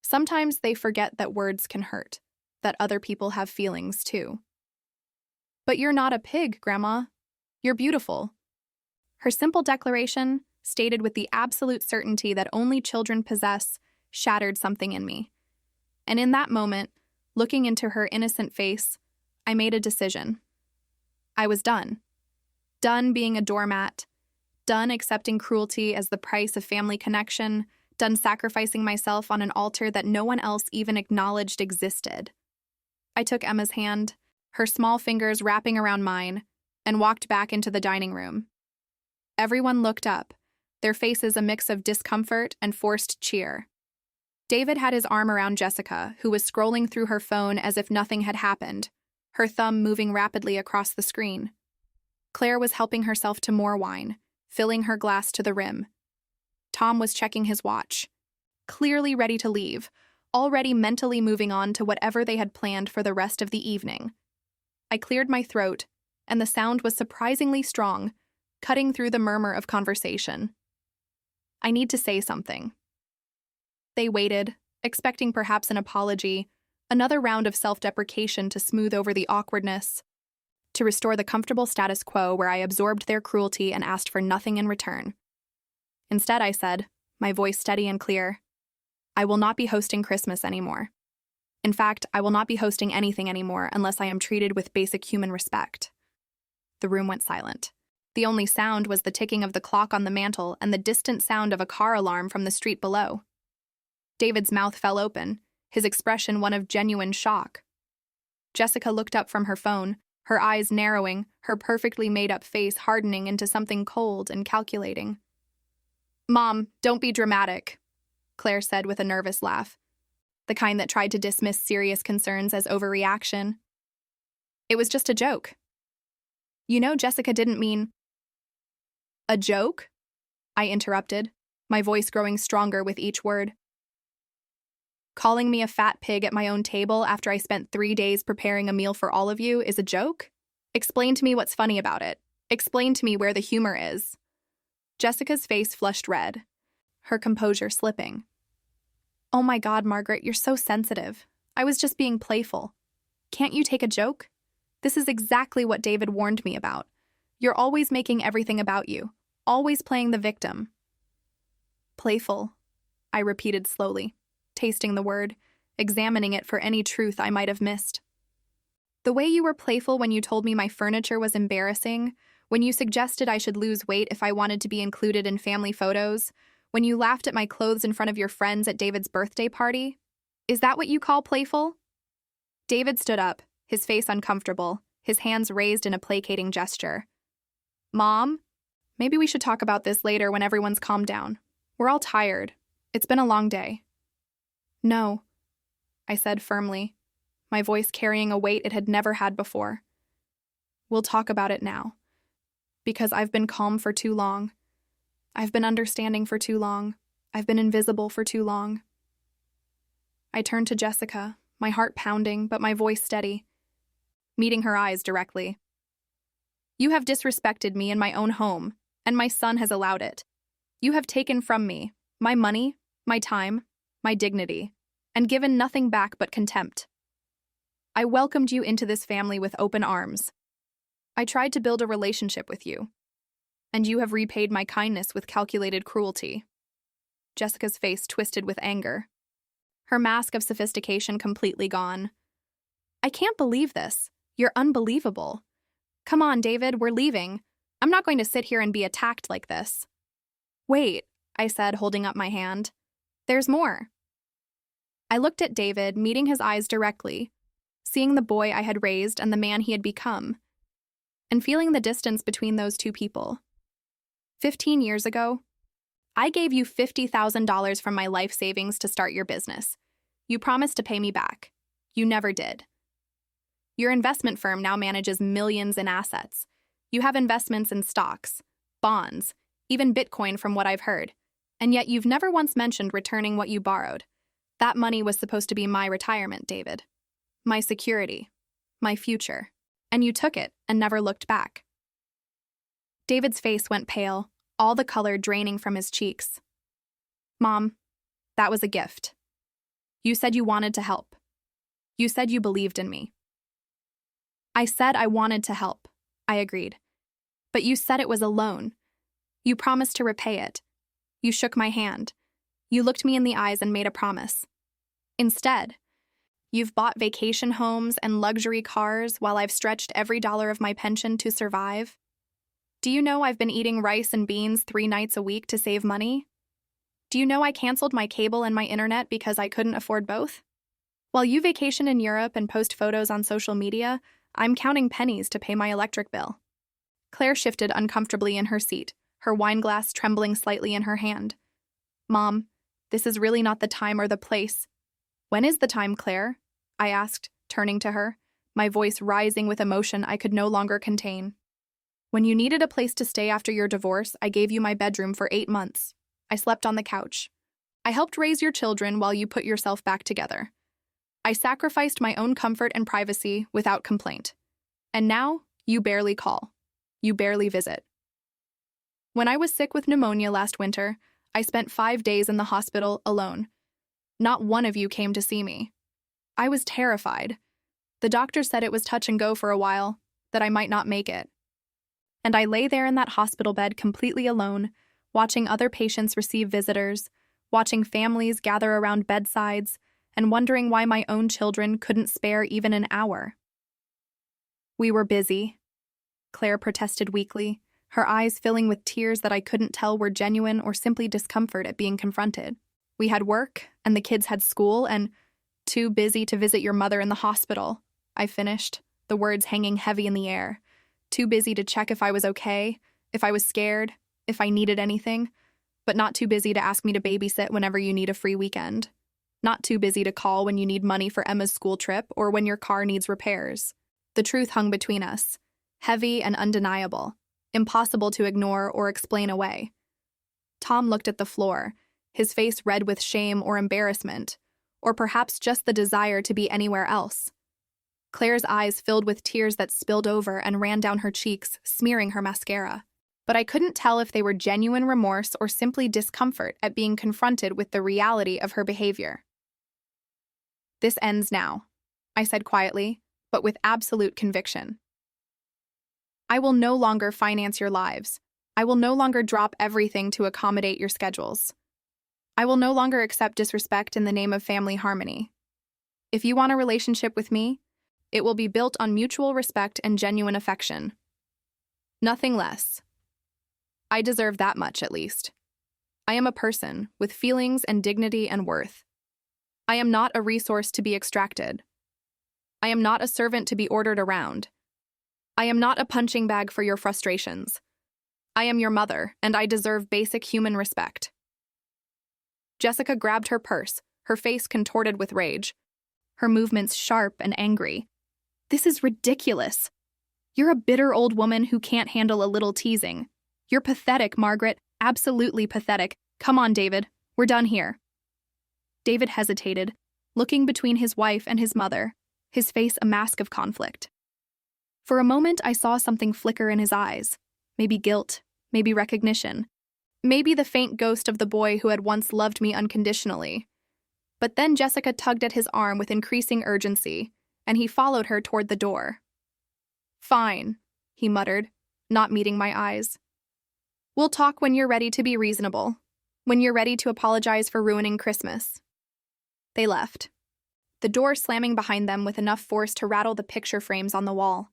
"Sometimes they forget that words can hurt, that other people have feelings too." "But you're not a pig, Grandma. You're beautiful." Her simple declaration, stated with the absolute certainty that only children possess, shattered something in me. And in that moment, looking into her innocent face, I made a decision. I was done. Done being a doormat. Done accepting cruelty as the price of family connection. Done sacrificing myself on an altar that no one else even acknowledged existed. I took Emma's hand, her small fingers wrapping around mine, and walked back into the dining room. Everyone looked up, their faces a mix of discomfort and forced cheer. David had his arm around Jessica, who was scrolling through her phone as if nothing had happened, her thumb moving rapidly across the screen. Claire was helping herself to more wine, filling her glass to the rim. Tom was checking his watch, clearly ready to leave, already mentally moving on to whatever they had planned for the rest of the evening. I cleared my throat, and the sound was surprisingly strong, cutting through the murmur of conversation. "I need to say something." They waited, expecting perhaps an apology, another round of self-deprecation to smooth over the awkwardness, to restore the comfortable status quo where I absorbed their cruelty and asked for nothing in return. Instead, I said, my voice steady and clear, "I will not be hosting Christmas anymore. In fact, I will not be hosting anything anymore unless I am treated with basic human respect." The room went silent. The only sound was the ticking of the clock on the mantel and the distant sound of a car alarm from the street below. David's mouth fell open, his expression one of genuine shock. Jessica looked up from her phone, her eyes narrowing, her perfectly made-up face hardening into something cold and calculating. "Mom, don't be dramatic," Claire said with a nervous laugh, the kind that tried to dismiss serious concerns as overreaction. "It was just a joke." "You know Jessica didn't mean—" "A joke?" I interrupted, my voice growing stronger with each word. "Calling me a fat pig at my own table after I spent 3 days preparing a meal for all of you is a joke? Explain to me what's funny about it. Explain to me where the humor is." Jessica's face flushed red, her composure slipping. "Oh my God, Margaret, you're so sensitive. I was just being playful. Can't you take a joke? This is exactly what David warned me about. You're always making everything about you. always playing the victim. Playful, I repeated slowly, tasting the word, examining it for any truth I might have missed. The way you were playful when you told me my furniture was embarrassing, when you suggested I should lose weight if I wanted to be included in family photos, when you laughed at my clothes in front of your friends at David's birthday party. Is that what you call playful? David stood up, his face uncomfortable, his hands raised in a placating gesture. Mom, maybe we should talk about this later when everyone's calmed down. We're all tired. It's been a long day. No, I said firmly, my voice carrying a weight it had never had before. We'll talk about it now. Because I've been calm for too long. I've been understanding for too long. I've been invisible for too long. I turned to Jessica, my heart pounding, but my voice steady, meeting her eyes directly. You have disrespected me in my own home, and my son has allowed it. You have taken from me my money, my time, my dignity, and given nothing back but contempt. I welcomed you into this family with open arms. I tried to build a relationship with you, and you have repaid my kindness with calculated cruelty. Jessica's face twisted with anger, her mask of sophistication completely gone. I can't believe this. You're unbelievable. Come on, David, we're leaving. I'm not going to sit here and be attacked like this. Wait, I said, holding up my hand. There's more. I looked at David, meeting his eyes directly, seeing the boy I had raised and the man he had become, and feeling the distance between those two people. 15 years ago, I gave you $50,000 from my life savings to start your business. You promised to pay me back. You never did. Your investment firm now manages millions in assets. You have investments in stocks, bonds, even Bitcoin from what I've heard, and yet you've never once mentioned returning what you borrowed. That money was supposed to be my retirement, David. My security. My future. And you took it and never looked back. David's face went pale, all the color draining from his cheeks. Mom, that was a gift. You said you wanted to help. You said you believed in me. I said I wanted to help, I agreed. But you said it was a loan. You promised to repay it. You shook my hand. You looked me in the eyes and made a promise. Instead, you've bought vacation homes and luxury cars while I've stretched every dollar of my pension to survive. Do you know I've been eating rice and beans 3 nights a week to save money? Do you know I canceled my cable and my internet because I couldn't afford both? While you vacation in Europe and post photos on social media, I'm counting pennies to pay my electric bill. Claire shifted uncomfortably in her seat, her wine glass trembling slightly in her hand. Mom, this is really not the time or the place. When is the time, Claire? I asked, turning to her, my voice rising with emotion I could no longer contain. When you needed a place to stay after your divorce, I gave you my bedroom for 8 months. I slept on the couch. I helped raise your children while you put yourself back together. I sacrificed my own comfort and privacy without complaint. And now, you barely call. You barely visit. When I was sick with pneumonia last winter, I spent 5 days in the hospital alone. Not one of you came to see me. I was terrified. The doctor said it was touch and go for a while, that I might not make it. And I lay there in that hospital bed completely alone, watching other patients receive visitors, watching families gather around bedsides, and wondering why my own children couldn't spare even an hour. We were busy, Claire protested weakly, her eyes filling with tears that I couldn't tell were genuine or simply discomfort at being confronted. We had work, and the kids had school, and too busy to visit your mother in the hospital, I finished, the words hanging heavy in the air. Too busy to check if I was okay, if I was scared, if I needed anything, but not too busy to ask me to babysit whenever you need a free weekend. Not too busy to call when you need money for Emma's school trip or when your car needs repairs. The truth hung between us, heavy and undeniable, impossible to ignore or explain away. Tom looked at the floor, his face red with shame or embarrassment, or perhaps just the desire to be anywhere else. Claire's eyes filled with tears that spilled over and ran down her cheeks, smearing her mascara. But I couldn't tell if they were genuine remorse or simply discomfort at being confronted with the reality of her behavior. This ends now, I said quietly, but with absolute conviction. I will no longer finance your lives, I will no longer drop everything to accommodate your schedules. I will no longer accept disrespect in the name of family harmony. If you want a relationship with me, it will be built on mutual respect and genuine affection. Nothing less. I deserve that much, at least. I am a person with feelings and dignity and worth. I am not a resource to be extracted. I am not a servant to be ordered around. I am not a punching bag for your frustrations. I am your mother, and I deserve basic human respect. Jessica grabbed her purse, her face contorted with rage, her movements sharp and angry. This is ridiculous. You're a bitter old woman who can't handle a little teasing. You're pathetic, Margaret, absolutely pathetic. Come on, David, we're done here. David hesitated, looking between his wife and his mother, his face a mask of conflict. For a moment, I saw something flicker in his eyes. Maybe guilt, maybe recognition, maybe the faint ghost of the boy who had once loved me unconditionally. But then Jessica tugged at his arm with increasing urgency, and he followed her toward the door. Fine, he muttered, not meeting my eyes. We'll talk when you're ready to be reasonable, when you're ready to apologize for ruining Christmas. They left, the door slamming behind them with enough force to rattle the picture frames on the wall.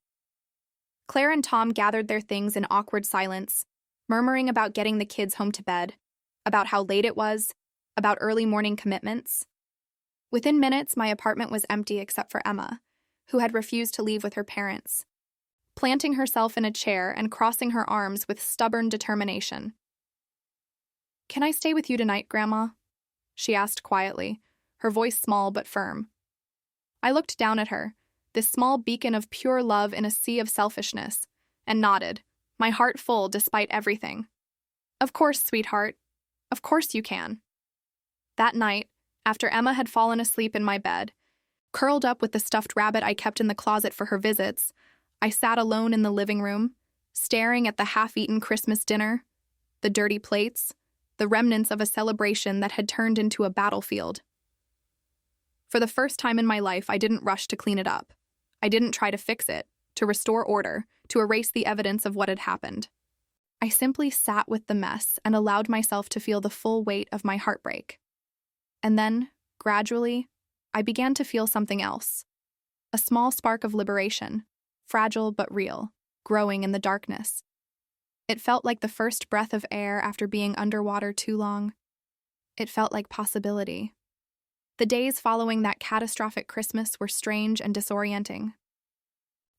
Claire and Tom gathered their things in awkward silence, murmuring about getting the kids home to bed, about how late it was, about early morning commitments. Within minutes, my apartment was empty except for Emma, who had refused to leave with her parents, planting herself in a chair and crossing her arms with stubborn determination. "Can I stay with you tonight, Grandma?" she asked quietly, her voice small but firm. I looked down at her, this small beacon of pure love in a sea of selfishness, and nodded, my heart full despite everything. Of course, sweetheart. Of course you can. That night, after Emma had fallen asleep in my bed, curled up with the stuffed rabbit I kept in the closet for her visits, I sat alone in the living room, staring at the half-eaten Christmas dinner, the dirty plates, the remnants of a celebration that had turned into a battlefield. For the first time in my life, I didn't rush to clean it up. I didn't try to fix it, to restore order, to erase the evidence of what had happened. I simply sat with the mess and allowed myself to feel the full weight of my heartbreak. And then, gradually, I began to feel something else. A small spark of liberation, fragile but real, growing in the darkness. It felt like the first breath of air after being underwater too long. It felt like possibility. The days following that catastrophic Christmas were strange and disorienting.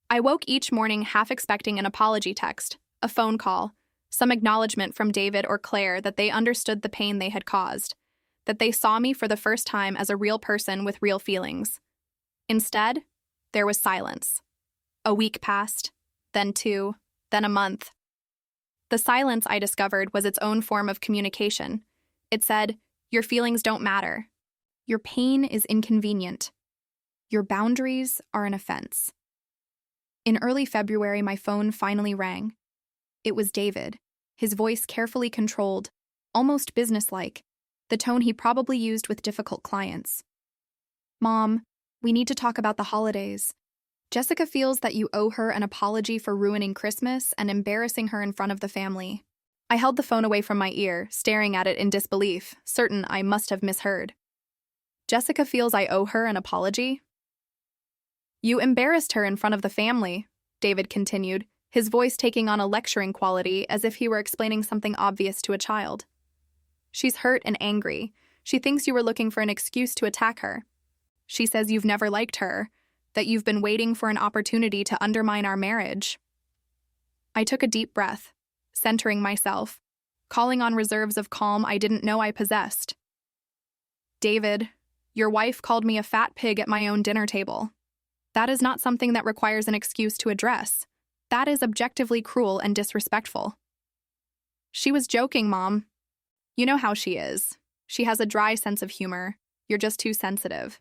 I woke each morning half expecting an apology text, a phone call, some acknowledgement from David or Claire that they understood the pain they had caused, that they saw me for the first time as a real person with real feelings. Instead, there was silence. A week passed, then 2, then a month. The silence, I discovered, was its own form of communication. It said, "Your feelings don't matter. Your pain is inconvenient. Your boundaries are an offense." In early February, my phone finally rang. It was David, his voice carefully controlled, almost businesslike, the tone he probably used with difficult clients. "Mom, we need to talk about the holidays. Jessica feels that you owe her an apology for ruining Christmas and embarrassing her in front of the family." I held the phone away from my ear, staring at it in disbelief, certain I must have misheard. "Jessica feels I owe her an apology?" "You embarrassed her in front of the family," David continued, his voice taking on a lecturing quality as if he were explaining something obvious to a child. "She's hurt and angry. She thinks you were looking for an excuse to attack her. She says you've never liked her, that you've been waiting for an opportunity to undermine our marriage." I took a deep breath, centering myself, calling on reserves of calm I didn't know I possessed. "David, your wife called me a fat pig at my own dinner table. That is not something that requires an excuse to address. That is objectively cruel and disrespectful." "She was joking, Mom. You know how she is. She has a dry sense of humor. You're just too sensitive."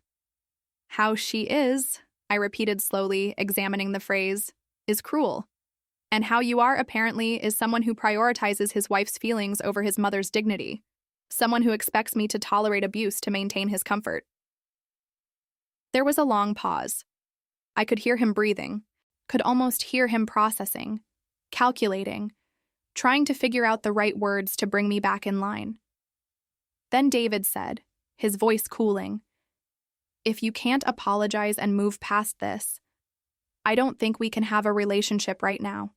"How she is," I repeated slowly, examining the phrase, "is cruel. And how you are, apparently, is someone who prioritizes his wife's feelings over his mother's dignity. Someone who expects me to tolerate abuse to maintain his comfort." There was a long pause. I could hear him breathing, could almost hear him processing, calculating, trying to figure out the right words to bring me back in line. Then David said, his voice cooling, "If you can't apologize and move past this, I don't think we can have a relationship right now.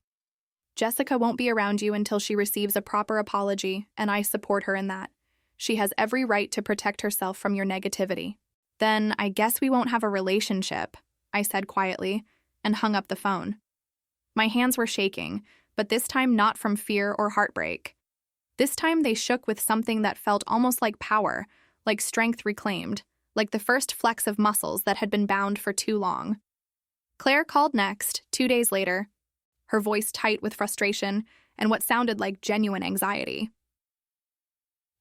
Jessica won't be around you until she receives a proper apology, and I support her in that. She has every right to protect herself from your negativity." "Then I guess we won't have a relationship," I said quietly, and hung up the phone. My hands were shaking, but this time not from fear or heartbreak. This time they shook with something that felt almost like power, like strength reclaimed, like the first flex of muscles that had been bound for too long. Claire called next, 2 days later, her voice tight with frustration and what sounded like genuine anxiety.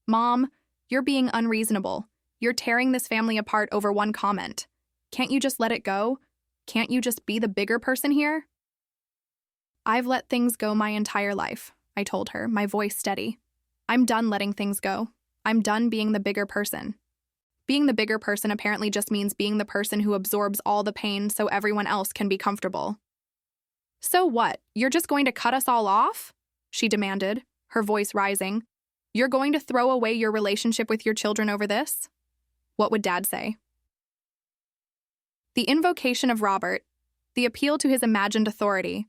"Mom, you're being unreasonable. You're tearing this family apart over one comment. Can't you just let it go? Can't you just be the bigger person here?" "I've let things go my entire life," I told her, my voice steady. "I'm done letting things go. I'm done being the bigger person." Being the bigger person apparently just means being the person who absorbs all the pain so everyone else can be comfortable. "So what? You're just going to cut us all off?" she demanded, her voice rising. "You're going to throw away your relationship with your children over this?" What would Dad say? The invocation of Robert, the appeal to his imagined authority,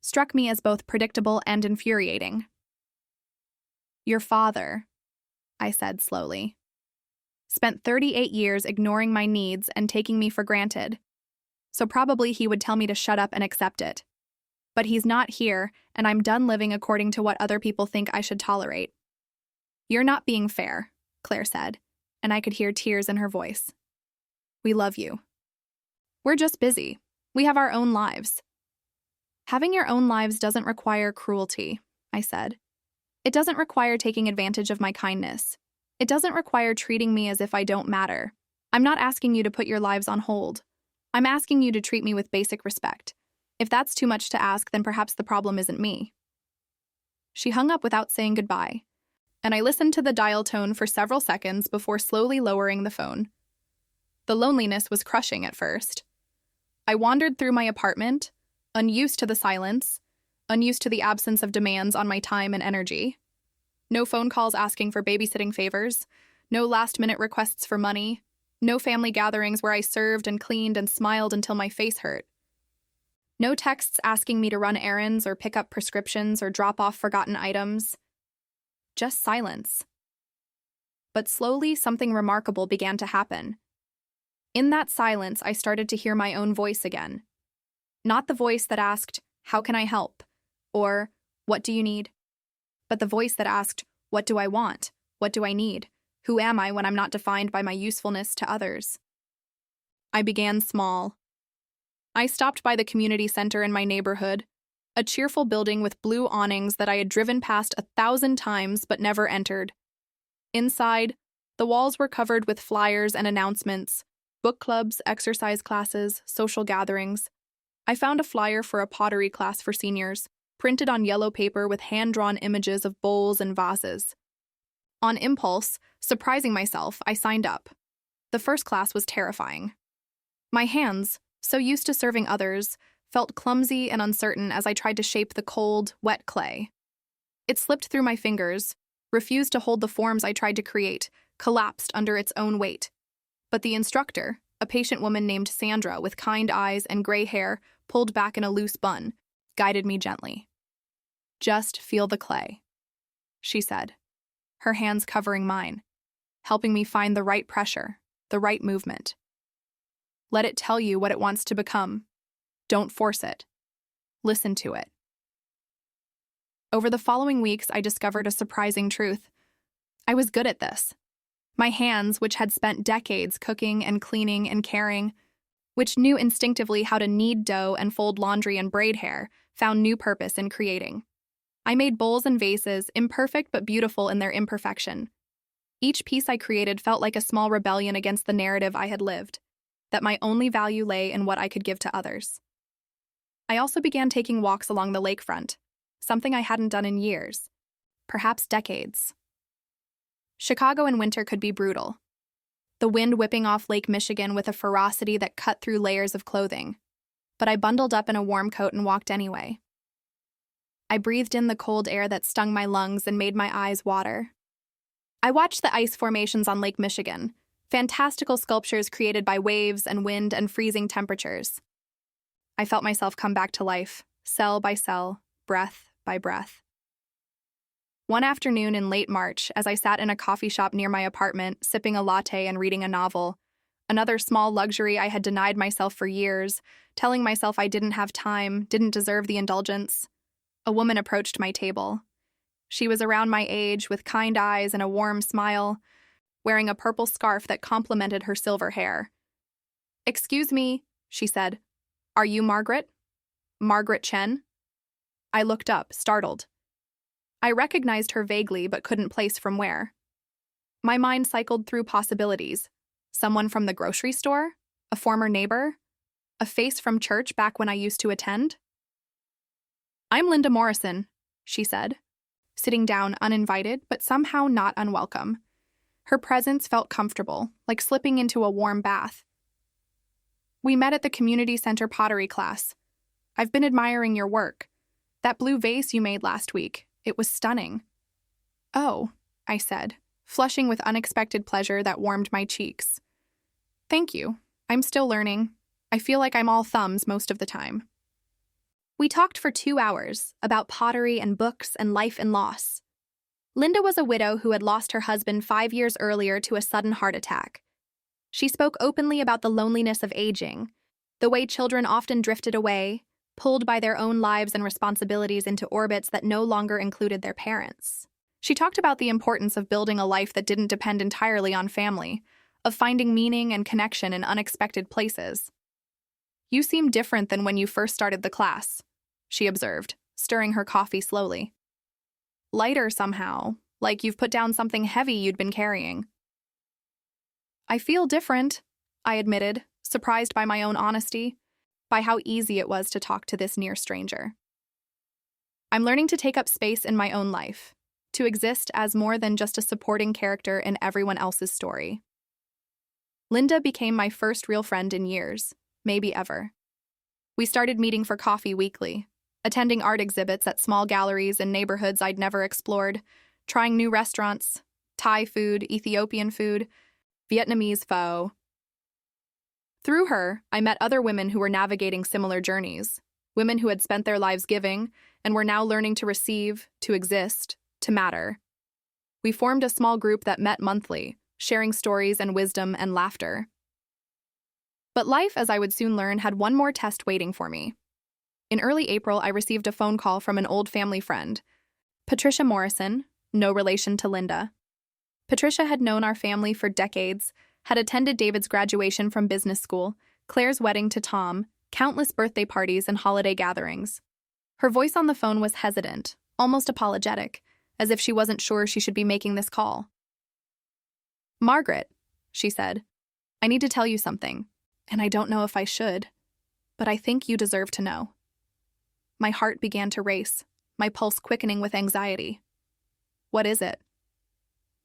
struck me as both predictable and infuriating. "Your father," I said slowly, "spent 38 years ignoring my needs and taking me for granted, so probably he would tell me to shut up and accept it. But he's not here, and I'm done living according to what other people think I should tolerate." "You're not being fair," Claire said, and I could hear tears in her voice. "We love you. We're just busy. We have our own lives." "Having your own lives doesn't require cruelty," I said. "It doesn't require taking advantage of my kindness. It doesn't require treating me as if I don't matter. I'm not asking you to put your lives on hold. I'm asking you to treat me with basic respect. If that's too much to ask, then perhaps the problem isn't me." She hung up without saying goodbye, and I listened to the dial tone for several seconds before slowly lowering the phone. The loneliness was crushing at first. I wandered through my apartment, unused to the silence, unused to the absence of demands on my time and energy. No phone calls asking for babysitting favors, no last-minute requests for money, no family gatherings where I served and cleaned and smiled until my face hurt. No texts asking me to run errands or pick up prescriptions or drop off forgotten items. Just silence. But slowly, something remarkable began to happen. In that silence, I started to hear my own voice again. Not the voice that asked, "How can I help?" or "What do you need?" but the voice that asked, "What do I want? What do I need? Who am I when I'm not defined by my usefulness to others?" I began small. I stopped by the community center in my neighborhood, a cheerful building with blue awnings that I had driven past 1,000 times but never entered. Inside, the walls were covered with flyers and announcements, book clubs, exercise classes, social gatherings. I found a flyer for a pottery class for seniors, printed on yellow paper with hand-drawn images of bowls and vases. On impulse, surprising myself, I signed up. The first class was terrifying. My hands, so used to serving others, felt clumsy and uncertain as I tried to shape the cold, wet clay. It slipped through my fingers, refused to hold the forms I tried to create, collapsed under its own weight. But the instructor, a patient woman named Sandra with kind eyes and gray hair pulled back in a loose bun, guided me gently. "Just feel the clay," she said, her hands covering mine, helping me find the right pressure, the right movement. "Let it tell you what it wants to become. Don't force it. Listen to it." Over the following weeks, I discovered a surprising truth. I was good at this. My hands, which had spent decades cooking and cleaning and caring, which knew instinctively how to knead dough and fold laundry and braid hair, found new purpose in creating. I made bowls and vases, imperfect but beautiful in their imperfection. Each piece I created felt like a small rebellion against the narrative I had lived, that my only value lay in what I could give to others. I also began taking walks along the lakefront, something I hadn't done in years, perhaps decades. Chicago in winter could be brutal. The wind whipping off Lake Michigan with a ferocity that cut through layers of clothing. But I bundled up in a warm coat and walked anyway. I breathed in the cold air that stung my lungs and made my eyes water. I watched the ice formations on Lake Michigan, fantastical sculptures created by waves and wind and freezing temperatures. I felt myself come back to life, cell by cell, breath by breath. One afternoon in late March, as I sat in a coffee shop near my apartment, sipping a latte and reading a novel, another small luxury I had denied myself for years, telling myself I didn't have time, didn't deserve the indulgence, a woman approached my table. She was around my age, with kind eyes and a warm smile, wearing a purple scarf that complemented her silver hair. "Excuse me," she said. "Are you Margaret? Margaret Chen?" I looked up, startled. I recognized her vaguely but couldn't place from where. My mind cycled through possibilities. Someone from the grocery store? A former neighbor? A face from church back when I used to attend? "I'm Linda Morrison," she said, sitting down uninvited but somehow not unwelcome. Her presence felt comfortable, like slipping into a warm bath. "We met at the community center pottery class. I've been admiring your work. That blue vase you made last week, it was stunning." "Oh," I said, flushing with unexpected pleasure that warmed my cheeks. "Thank you. I'm still learning. I feel like I'm all thumbs most of the time." We talked for 2 hours about pottery and books and life and loss. Linda was a widow who had lost her husband 5 years earlier to a sudden heart attack. She spoke openly about the loneliness of aging, the way children often drifted away, pulled by their own lives and responsibilities into orbits that no longer included their parents. She talked about the importance of building a life that didn't depend entirely on family, of finding meaning and connection in unexpected places. "You seem different than when you first started the class," she observed, stirring her coffee slowly. "Lighter somehow, like you've put down something heavy you'd been carrying." "I feel different," I admitted, surprised by my own honesty, by how easy it was to talk to this near stranger. "I'm learning to take up space in my own life, to exist as more than just a supporting character in everyone else's story." Linda became my first real friend in years, maybe ever. We started meeting for coffee weekly, attending art exhibits at small galleries in neighborhoods I'd never explored, trying new restaurants, Thai food, Ethiopian food, Vietnamese pho. Through her, I met other women who were navigating similar journeys, women who had spent their lives giving and were now learning to receive, to exist, to matter. We formed a small group that met monthly, sharing stories and wisdom and laughter. But life, as I would soon learn, had one more test waiting for me. In early April, I received a phone call from an old family friend, Patricia Morrison, no relation to Linda. Patricia had known our family for decades, had attended David's graduation from business school, Claire's wedding to Tom, countless birthday parties and holiday gatherings. Her voice on the phone was hesitant, almost apologetic, as if she wasn't sure she should be making this call. "Margaret," she said, "I need to tell you something, and I don't know if I should, but I think you deserve to know." My heart began to race, my pulse quickening with anxiety. "What is it?"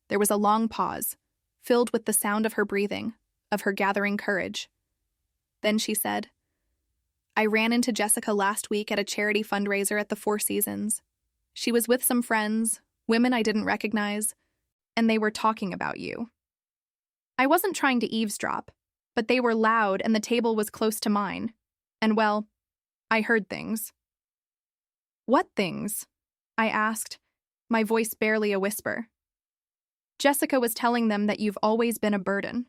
There was a long pause, filled with the sound of her breathing, of her gathering courage. Then she said, "I ran into Jessica last week at a charity fundraiser at the Four Seasons. She was with some friends, women I didn't recognize, and they were talking about you." I wasn't trying to eavesdrop, but they were loud and the table was close to mine. And well, I heard things. "What things?" I asked, my voice barely a whisper. "Jessica was telling them that you've always been a burden,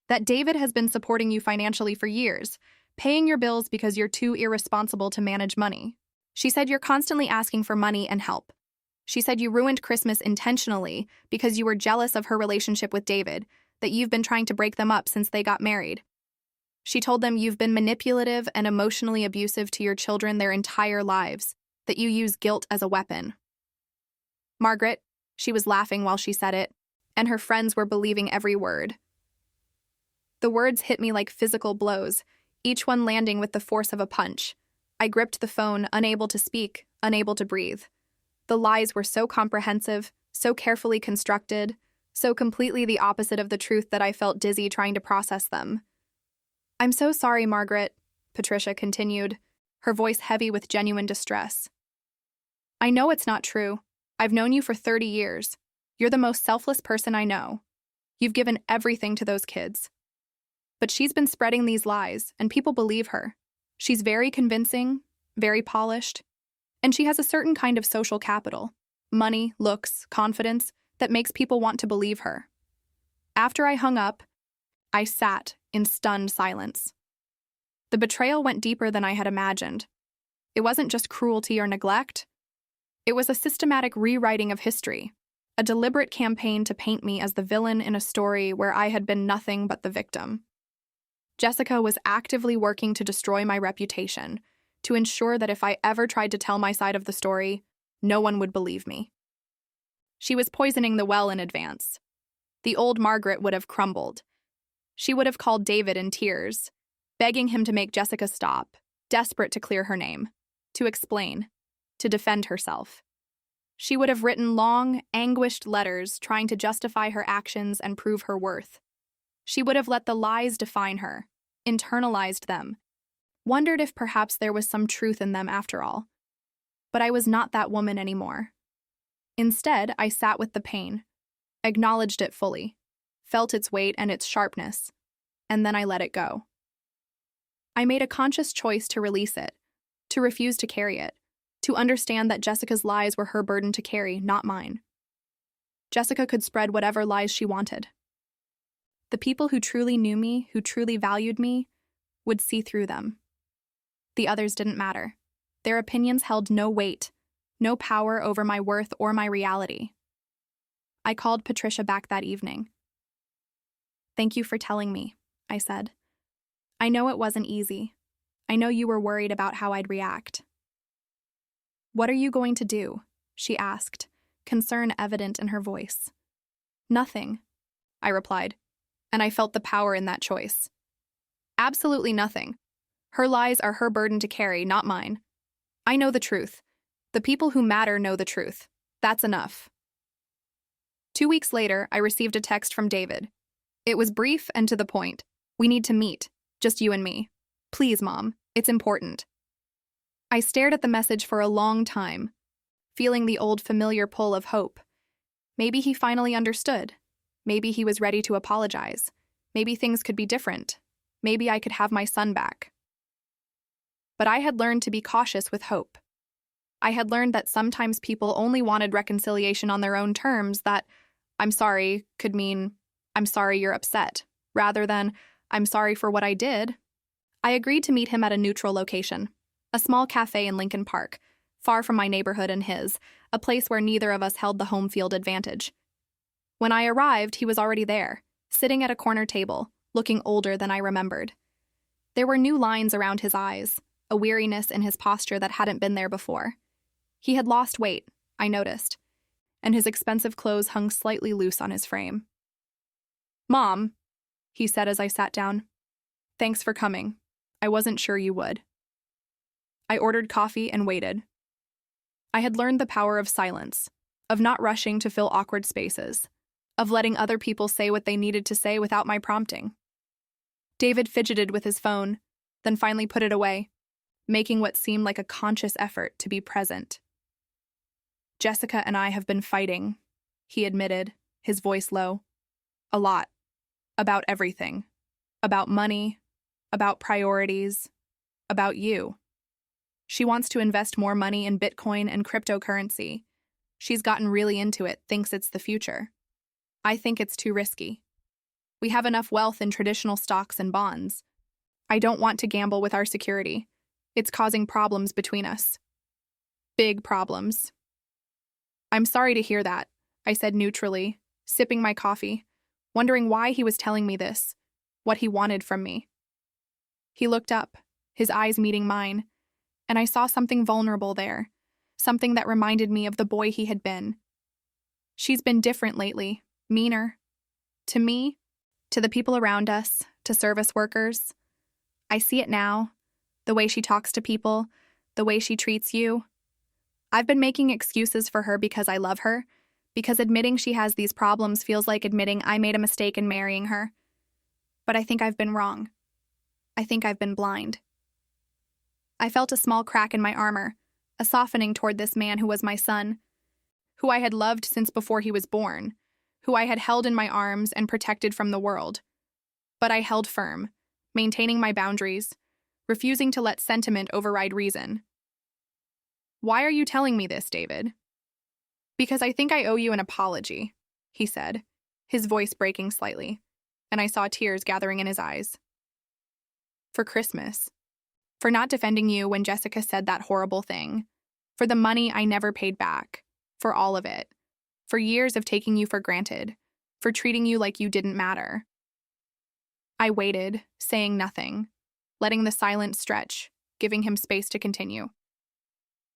that David has been supporting you financially for years, paying your bills because you're too irresponsible to manage money. She said you're constantly asking for money and help. She said you ruined Christmas intentionally because you were jealous of her relationship with David, that you've been trying to break them up since they got married. She told them you've been manipulative and emotionally abusive to your children their entire lives, that you use guilt as a weapon." "Margaret," she was laughing while she said it, and her friends were believing every word. The words hit me like physical blows, each one landing with the force of a punch. I gripped the phone, unable to speak, unable to breathe. The lies were so comprehensive, so carefully constructed, so completely the opposite of the truth that I felt dizzy trying to process them. "I'm so sorry, Margaret," Patricia continued, her voice heavy with genuine distress. I know it's not true. I've known you for 30 years. You're the most selfless person I know. You've given everything to those kids. But she's been spreading these lies, and people believe her. She's very convincing, very polished, and she has a certain kind of social capital, money, looks, confidence, that makes people want to believe her. After I hung up, I sat in stunned silence. The betrayal went deeper than I had imagined. It wasn't just cruelty or neglect. It was a systematic rewriting of history, a deliberate campaign to paint me as the villain in a story where I had been nothing but the victim. Jessica was actively working to destroy my reputation, to ensure that if I ever tried to tell my side of the story, no one would believe me. She was poisoning the well in advance. The old Margaret would have crumbled. She would have called David in tears, begging him to make Jessica stop, desperate to clear her name, to explain, to defend herself. She would have written long, anguished letters trying to justify her actions and prove her worth. She would have let the lies define her, internalized them, wondered if perhaps there was some truth in them after all. But I was not that woman anymore. Instead, I sat with the pain, acknowledged it fully, felt its weight and its sharpness, and then I let it go. I made a conscious choice to release it, to refuse to carry it, to understand that Jessica's lies were her burden to carry, not mine. Jessica could spread whatever lies she wanted. The people who truly knew me, who truly valued me, would see through them. The others didn't matter. Their opinions held no weight, no power over my worth or my reality. I called Patricia back that evening. "Thank you for telling me," I said. "I know it wasn't easy. I know you were worried about how I'd react." "What are you going to do?" she asked, concern evident in her voice. "Nothing," I replied, and I felt the power in that choice. Absolutely nothing. Her lies are her burden to carry, not mine. I know the truth. The people who matter know the truth. That's enough. 2 weeks later, I received a text from David. It was brief and to the point. "We need to meet, just you and me. Please, Mom, it's important." I stared at the message for a long time, feeling the old familiar pull of hope. Maybe he finally understood. Maybe he was ready to apologize. Maybe things could be different. Maybe I could have my son back. But I had learned to be cautious with hope. I had learned that sometimes people only wanted reconciliation on their own terms, that "I'm sorry" could mean "I'm sorry you're upset," rather than "I'm sorry for what I did." I agreed to meet him at a neutral location, a small cafe in Lincoln Park, far from my neighborhood and his, a place where neither of us held the home field advantage. When I arrived, he was already there, sitting at a corner table, looking older than I remembered. There were new lines around his eyes, a weariness in his posture that hadn't been there before. He had lost weight, I noticed, and his expensive clothes hung slightly loose on his frame. "Mom," he said as I sat down, "thanks for coming. I wasn't sure you would." I ordered coffee and waited. I had learned the power of silence, of not rushing to fill awkward spaces, of letting other people say what they needed to say without my prompting. David fidgeted with his phone, then finally put it away, making what seemed like a conscious effort to be present. "Jessica and I have been fighting," he admitted, his voice low. "A lot. About everything. About money. About priorities. About you. She wants to invest more money in Bitcoin and cryptocurrency. She's gotten really into it, thinks it's the future. I think it's too risky. We have enough wealth in traditional stocks and bonds. I don't want to gamble with our security. It's causing problems between us. Big problems." "I'm sorry to hear that," I said neutrally, sipping my coffee, wondering why he was telling me this, what he wanted from me. He looked up, his eyes meeting mine, and I saw something vulnerable there, something that reminded me of the boy he had been. She's been different lately, meaner. To me, to the people around us, to service workers. I see it now, the way she talks to people, the way she treats you. I've been making excuses for her because I love her, because admitting she has these problems feels like admitting I made a mistake in marrying her. But I think I've been wrong. I think I've been blind. I felt a small crack in my armor, a softening toward this man who was my son, who I had loved since before he was born, who I had held in my arms and protected from the world. But I held firm, maintaining my boundaries, refusing to let sentiment override reason. "Why are you telling me this, David?" "Because I think I owe you an apology," he said, his voice breaking slightly, and I saw tears gathering in his eyes. "For Christmas. For not defending you when Jessica said that horrible thing. For the money I never paid back. For all of it. For years of taking you for granted. For treating you like you didn't matter." I waited, saying nothing, letting the silence stretch, giving him space to continue.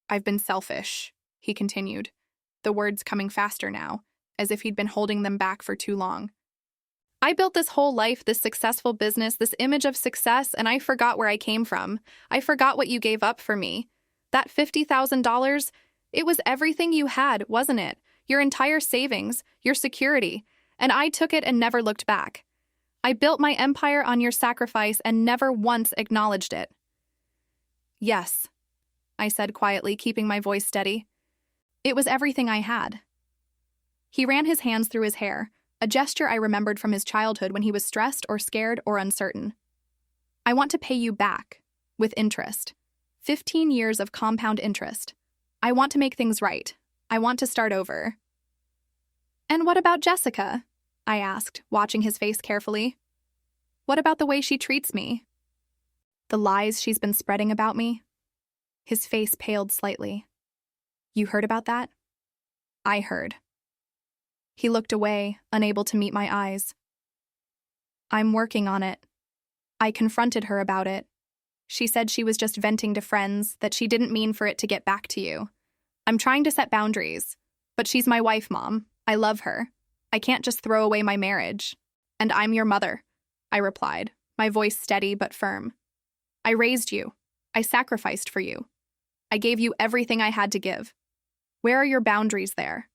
"I've been selfish," he continued, the words coming faster now, as if he'd been holding them back for too long. "I built this whole life, this successful business, this image of success, and I forgot where I came from. I forgot what you gave up for me. That $50,000, it was everything you had, wasn't it? Your entire savings, your security, and I took it and never looked back. I built my empire on your sacrifice and never once acknowledged it." "Yes," I said quietly, keeping my voice steady. "It was everything I had." He ran his hands through his hair, a gesture I remembered from his childhood when he was stressed or scared or uncertain. "I want to pay you back, with interest. 15 years of compound interest. I want to make things right. I want to start over." "And what about Jessica?" I asked, watching his face carefully. "What about the way she treats me? The lies she's been spreading about me?" His face paled slightly. "You heard about that?" "I heard." He looked away, unable to meet my eyes. "I'm working on it. I confronted her about it. She said she was just venting to friends, that she didn't mean for it to get back to you. I'm trying to set boundaries, but she's my wife, Mom. I love her. I can't just throw away my marriage. And I'm your mother," I replied, my voice steady but firm. "I raised you. I sacrificed for you. I gave you everything I had to give. Where are your boundaries there?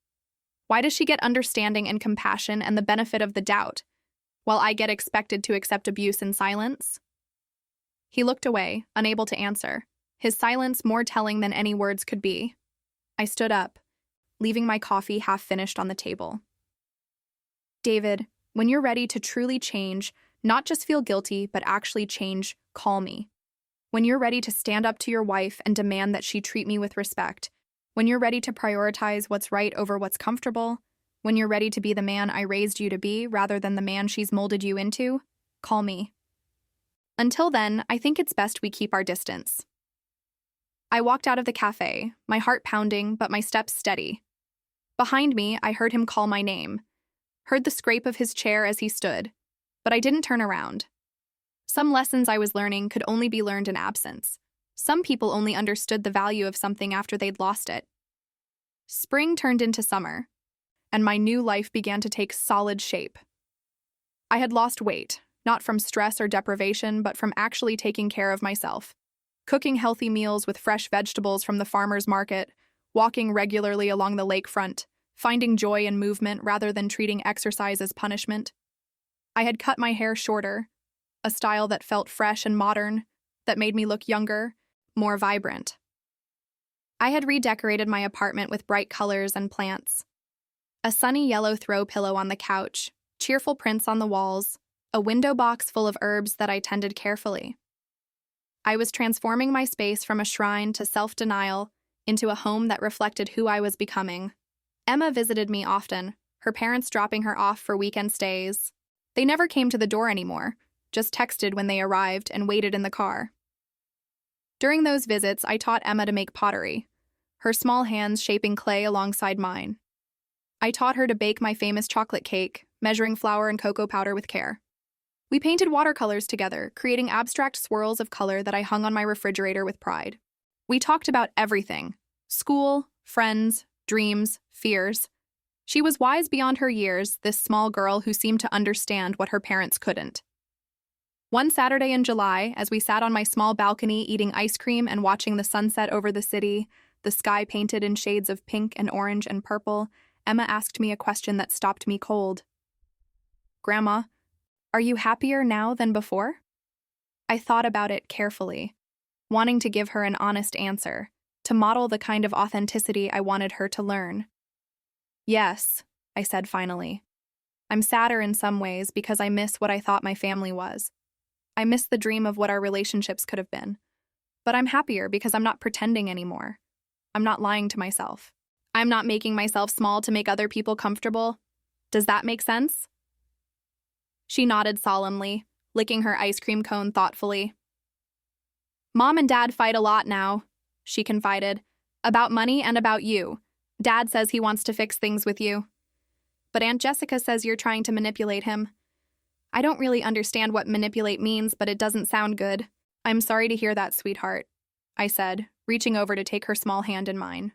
Why does she get understanding and compassion and the benefit of the doubt, while I get expected to accept abuse in silence?" He looked away, unable to answer, his silence more telling than any words could be. I stood up, leaving my coffee half finished on the table. "David, when you're ready to truly change, not just feel guilty, but actually change, call me. When you're ready to stand up to your wife and demand that she treat me with respect, when you're ready to prioritize what's right over what's comfortable, when you're ready to be the man I raised you to be rather than the man she's molded you into, call me. Until then, I think it's best we keep our distance." I walked out of the cafe, my heart pounding but my steps steady. Behind me, I heard him call my name, heard the scrape of his chair as he stood, but I didn't turn around. Some lessons I was learning could only be learned in absence. Some people only understood the value of something after they'd lost it. Spring turned into summer, and my new life began to take solid shape. I had lost weight, not from stress or deprivation, but from actually taking care of myself. Cooking healthy meals with fresh vegetables from the farmer's market, walking regularly along the lakefront, finding joy in movement rather than treating exercise as punishment. I had cut my hair shorter, a style that felt fresh and modern, that made me look younger, more vibrant. I had redecorated my apartment with bright colors and plants. A sunny yellow throw pillow on the couch, cheerful prints on the walls, a window box full of herbs that I tended carefully. I was transforming my space from a shrine to self-denial into a home that reflected who I was becoming. Emma visited me often, her parents dropping her off for weekend stays. They never came to the door anymore, just texted when they arrived and waited in the car. During those visits, I taught Emma to make pottery, her small hands shaping clay alongside mine. I taught her to bake my famous chocolate cake, measuring flour and cocoa powder with care. We painted watercolors together, creating abstract swirls of color that I hung on my refrigerator with pride. We talked about everything: school, friends, dreams, fears. She was wise beyond her years, this small girl who seemed to understand what her parents couldn't. One Saturday in July, as we sat on my small balcony eating ice cream and watching the sunset over the city, the sky painted in shades of pink and orange and purple, Emma asked me a question that stopped me cold. "Grandma, are you happier now than before?" I thought about it carefully, wanting to give her an honest answer, to model the kind of authenticity I wanted her to learn. Yes, I said finally. I'm sadder in some ways because I miss what I thought my family was. I miss the dream of what our relationships could have been. But I'm happier because I'm not pretending anymore. I'm not lying to myself. I'm not making myself small to make other people comfortable. Does that make sense? She nodded solemnly, licking her ice cream cone thoughtfully. Mom and Dad fight a lot now, she confided, about money and about you. Dad says he wants to fix things with you. But Aunt Jessica says you're trying to manipulate him. I don't really understand what manipulate means, but it doesn't sound good. I'm sorry to hear that, sweetheart, I said, reaching over to take her small hand in mine.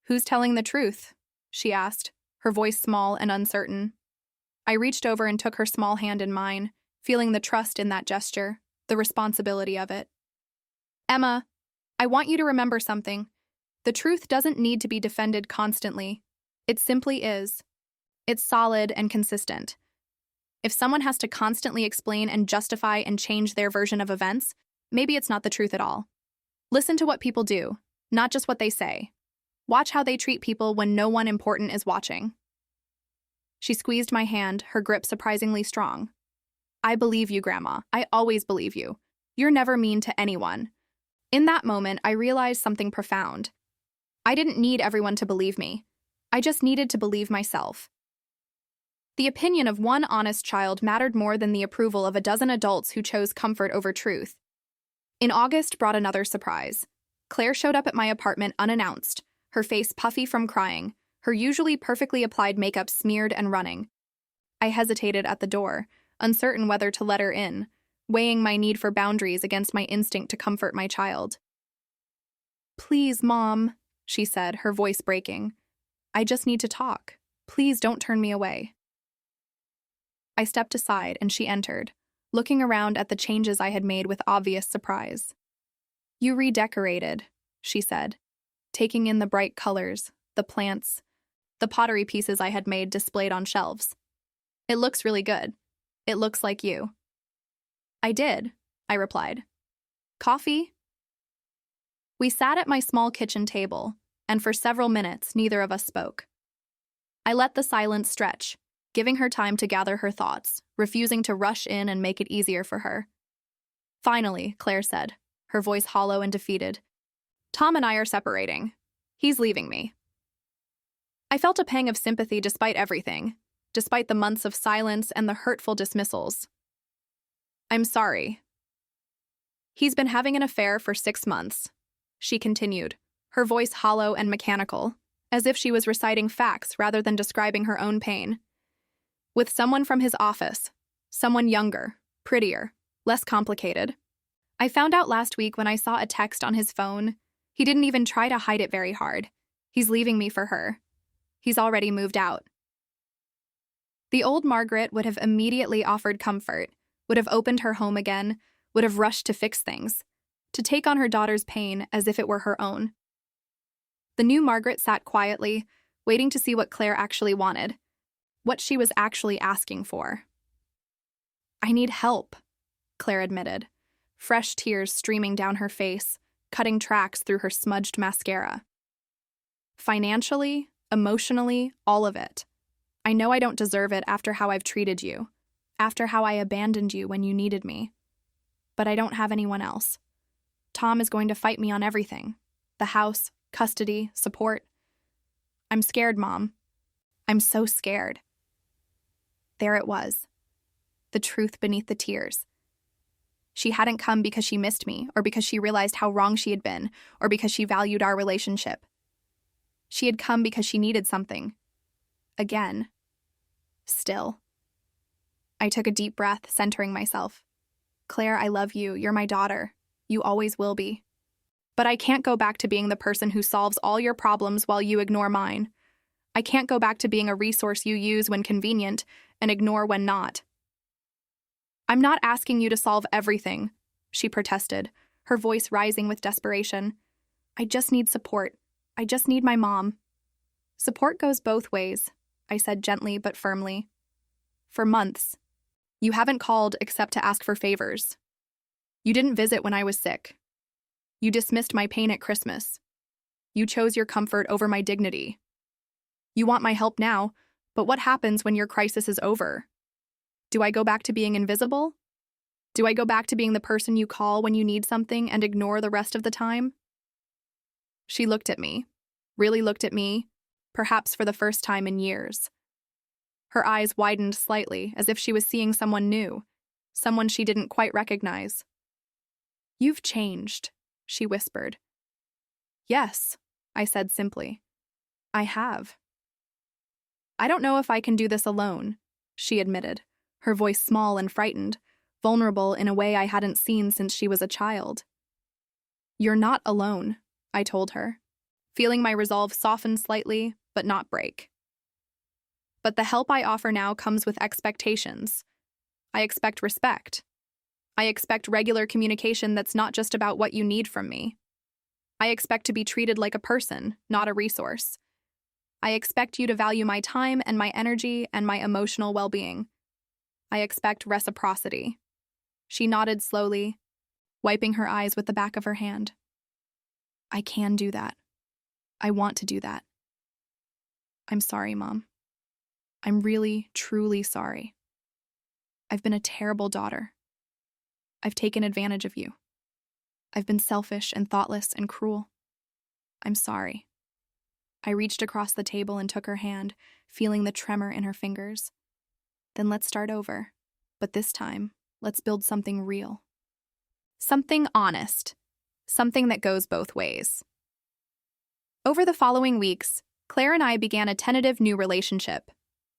Who's telling the truth? She asked, her voice small and uncertain. I reached over and took her small hand in mine, feeling the trust in that gesture, the responsibility of it. Emma, I want you to remember something. The truth doesn't need to be defended constantly. It simply is. It's solid and consistent. If someone has to constantly explain and justify and change their version of events, maybe it's not the truth at all. Listen to what people do, not just what they say. Watch how they treat people when no one important is watching. She squeezed my hand, her grip surprisingly strong. I believe you, Grandma. I always believe you. You're never mean to anyone. In that moment, I realized something profound. I didn't need everyone to believe me. I just needed to believe myself. The opinion of one honest child mattered more than the approval of a dozen adults who chose comfort over truth. In August brought another surprise. Claire showed up at my apartment unannounced, her face puffy from crying, her usually perfectly applied makeup smeared and running. I hesitated at the door, uncertain whether to let her in, weighing my need for boundaries against my instinct to comfort my child. Please, Mom, she said, her voice breaking. I just need to talk. Please don't turn me away. I stepped aside and she entered, looking around at the changes I had made with obvious surprise. You redecorated, she said, taking in the bright colors, the plants, the pottery pieces I had made displayed on shelves. It looks really good. It looks like you. I did, I replied. Coffee? We sat at my small kitchen table, and for several minutes neither of us spoke. I let the silence stretch, giving her time to gather her thoughts, refusing to rush in and make it easier for her. Finally, Claire said, her voice hollow and defeated, Tom and I are separating. He's leaving me. I felt a pang of sympathy despite everything, despite the months of silence and the hurtful dismissals. I'm sorry. He's been having an affair for 6 months, she continued, her voice hollow and mechanical, as if she was reciting facts rather than describing her own pain. With someone from his office, someone younger, prettier, less complicated. I found out last week when I saw a text on his phone. He didn't even try to hide it very hard. He's leaving me for her. He's already moved out. The old Margaret would have immediately offered comfort, would have opened her home again, would have rushed to fix things, to take on her daughter's pain as if it were her own. The new Margaret sat quietly, waiting to see what Claire actually wanted, what she was actually asking for. I need help, Claire admitted, fresh tears streaming down her face, cutting tracks through her smudged mascara. Financially, emotionally, all of it. I know I don't deserve it after how I've treated you, after how I abandoned you when you needed me. But I don't have anyone else. Tom is going to fight me on everything. The house, custody, support. I'm scared, Mom. I'm so scared. There it was. The truth beneath the tears. She hadn't come because she missed me, or because she realized how wrong she had been, or because she valued our relationship. She had come because she needed something. Again. Still. I took a deep breath, centering myself. Claire, I love you. You're my daughter. You always will be. But I can't go back to being the person who solves all your problems while you ignore mine. I can't go back to being a resource you use when convenient and ignore when not. I'm not asking you to solve everything, she protested, her voice rising with desperation. I just need support. I just need my mom. Support goes both ways, I said gently but firmly. For months. You haven't called except to ask for favors. You didn't visit when I was sick. You dismissed my pain at Christmas. You chose your comfort over my dignity. You want my help now, but what happens when your crisis is over? Do I go back to being invisible? Do I go back to being the person you call when you need something and ignore the rest of the time? She looked at me, really looked at me, perhaps for the first time in years. Her eyes widened slightly, as if she was seeing someone new, someone she didn't quite recognize. "You've changed," she whispered. "Yes," I said simply. "I have." "I don't know if I can do this alone," she admitted, her voice small and frightened, vulnerable in a way I hadn't seen since she was a child. "You're not alone," I told her, feeling my resolve soften slightly, but not break. "But the help I offer now comes with expectations. I expect respect. I expect regular communication that's not just about what you need from me. I expect to be treated like a person, not a resource. I expect you to value my time and my energy and my emotional well-being. I expect reciprocity." She nodded slowly, wiping her eyes with the back of her hand. "I can do that. I want to do that. I'm sorry, Mom. I'm really, truly sorry. I've been a terrible daughter. I've taken advantage of you. I've been selfish and thoughtless and cruel. I'm sorry." I reached across the table and took her hand, feeling the tremor in her fingers. "Then let's start over. But this time, let's build something real. Something honest. Something that goes both ways." Over the following weeks, Claire and I began a tentative new relationship.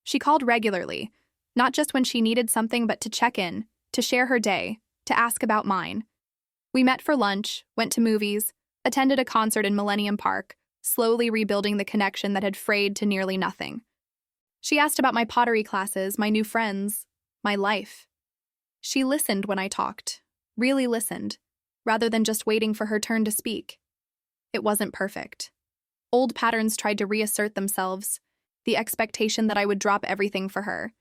She called regularly, not just when she needed something but to check in, to share her day, to ask about mine. We met for lunch, went to movies, attended a concert in Millennium Park, slowly rebuilding the connection that had frayed to nearly nothing. She asked about my pottery classes, my new friends, my life. She listened when I talked, really listened, rather than just waiting for her turn to speak. It wasn't perfect. Old patterns tried to reassert themselves, the expectation that I would drop everything for her,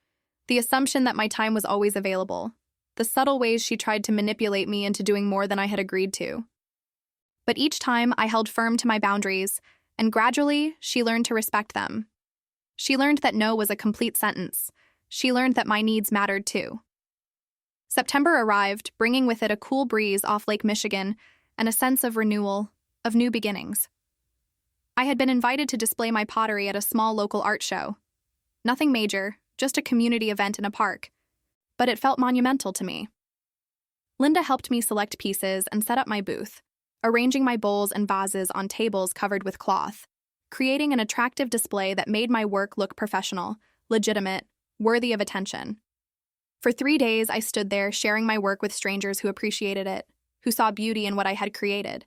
the assumption that my time was always available, the subtle ways she tried to manipulate me into doing more than I had agreed to. But each time I held firm to my boundaries, and gradually she learned to respect them. She learned that no was a complete sentence. She learned that my needs mattered too. September arrived, bringing with it a cool breeze off Lake Michigan and a sense of renewal, of new beginnings. I had been invited to display my pottery at a small local art show. Nothing major, just a community event in a park. But it felt monumental to me. Linda helped me select pieces and set up my booth, arranging my bowls and vases on tables covered with cloth, creating an attractive display that made my work look professional, legitimate, worthy of attention. For 3 days, I stood there sharing my work with strangers who appreciated it, who saw beauty in what I had created,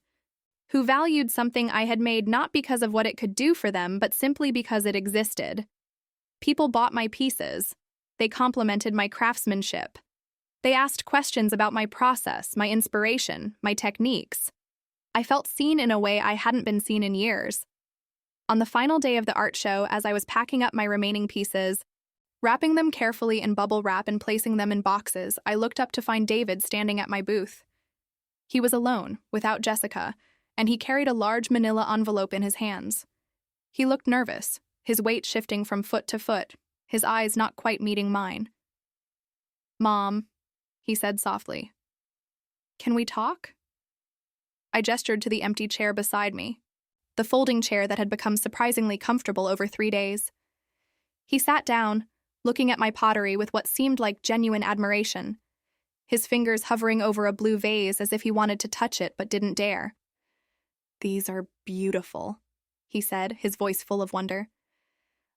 who valued something I had made not because of what it could do for them, but simply because it existed. People bought my pieces. They complimented my craftsmanship. They asked questions about my process, my inspiration, my techniques. I felt seen in a way I hadn't been seen in years. On the final day of the art show, as I was packing up my remaining pieces, wrapping them carefully in bubble wrap and placing them in boxes, I looked up to find David standing at my booth. He was alone, without Jessica, and he carried a large manila envelope in his hands. He looked nervous, his weight shifting from foot to foot, his eyes not quite meeting mine. "Mom," he said softly, "can we talk?" I gestured to the empty chair beside me, the folding chair that had become surprisingly comfortable over 3 days. He sat down, looking at my pottery with what seemed like genuine admiration, his fingers hovering over a blue vase as if he wanted to touch it but didn't dare. "These are beautiful," he said, his voice full of wonder.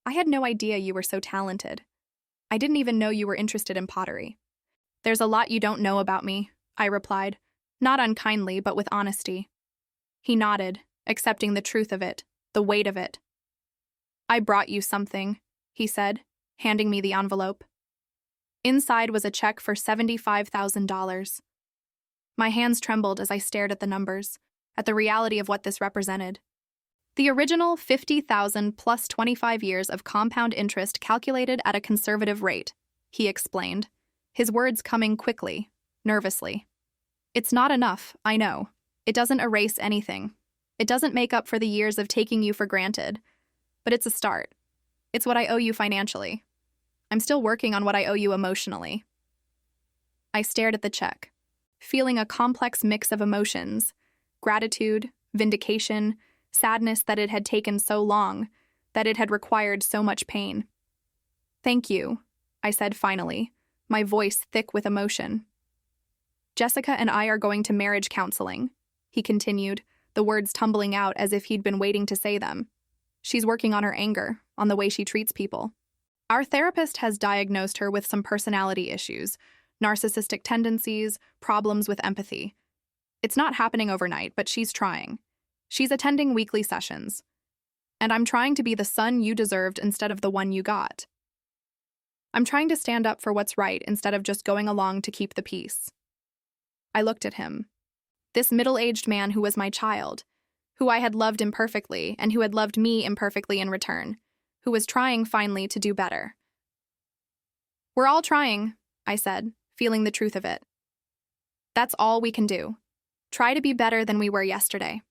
"I had no idea you were so talented. I didn't even know you were interested in pottery." "There's a lot you don't know about me," I replied, not unkindly but with honesty. He nodded, accepting the truth of it, the weight of it. "I brought you something," he said, handing me the envelope. Inside was a check for $75,000. My hands trembled as I stared at the numbers, at the reality of what this represented. The original $50,000 plus 25 years of compound interest calculated at a conservative rate, he explained, his words coming quickly, nervously. "It's not enough, I know. It doesn't erase anything. It doesn't make up for the years of taking you for granted. But it's a start. It's what I owe you financially. I'm still working on what I owe you emotionally. I stared at the check, feeling a complex mix of emotions: gratitude, vindication, sadness that it had taken so long, that it had required so much pain. "Thank you," I said finally, my voice thick with emotion. "Jessica and I are going to marriage counseling," he continued, the words tumbling out as if he'd been waiting to say them. "She's working on her anger, on the way she treats people. Our therapist has diagnosed her with some personality issues, narcissistic tendencies, problems with empathy. It's not happening overnight, but she's trying. She's attending weekly sessions. And I'm trying to be the son you deserved instead of the one you got. I'm trying to stand up for what's right instead of just going along to keep the peace." I looked at him. This middle-aged man who was my child, who I had loved imperfectly and who had loved me imperfectly in return, who was trying finally to do better. "We're all trying," I said, feeling the truth of it. "That's all we can do. Try to be better than we were yesterday."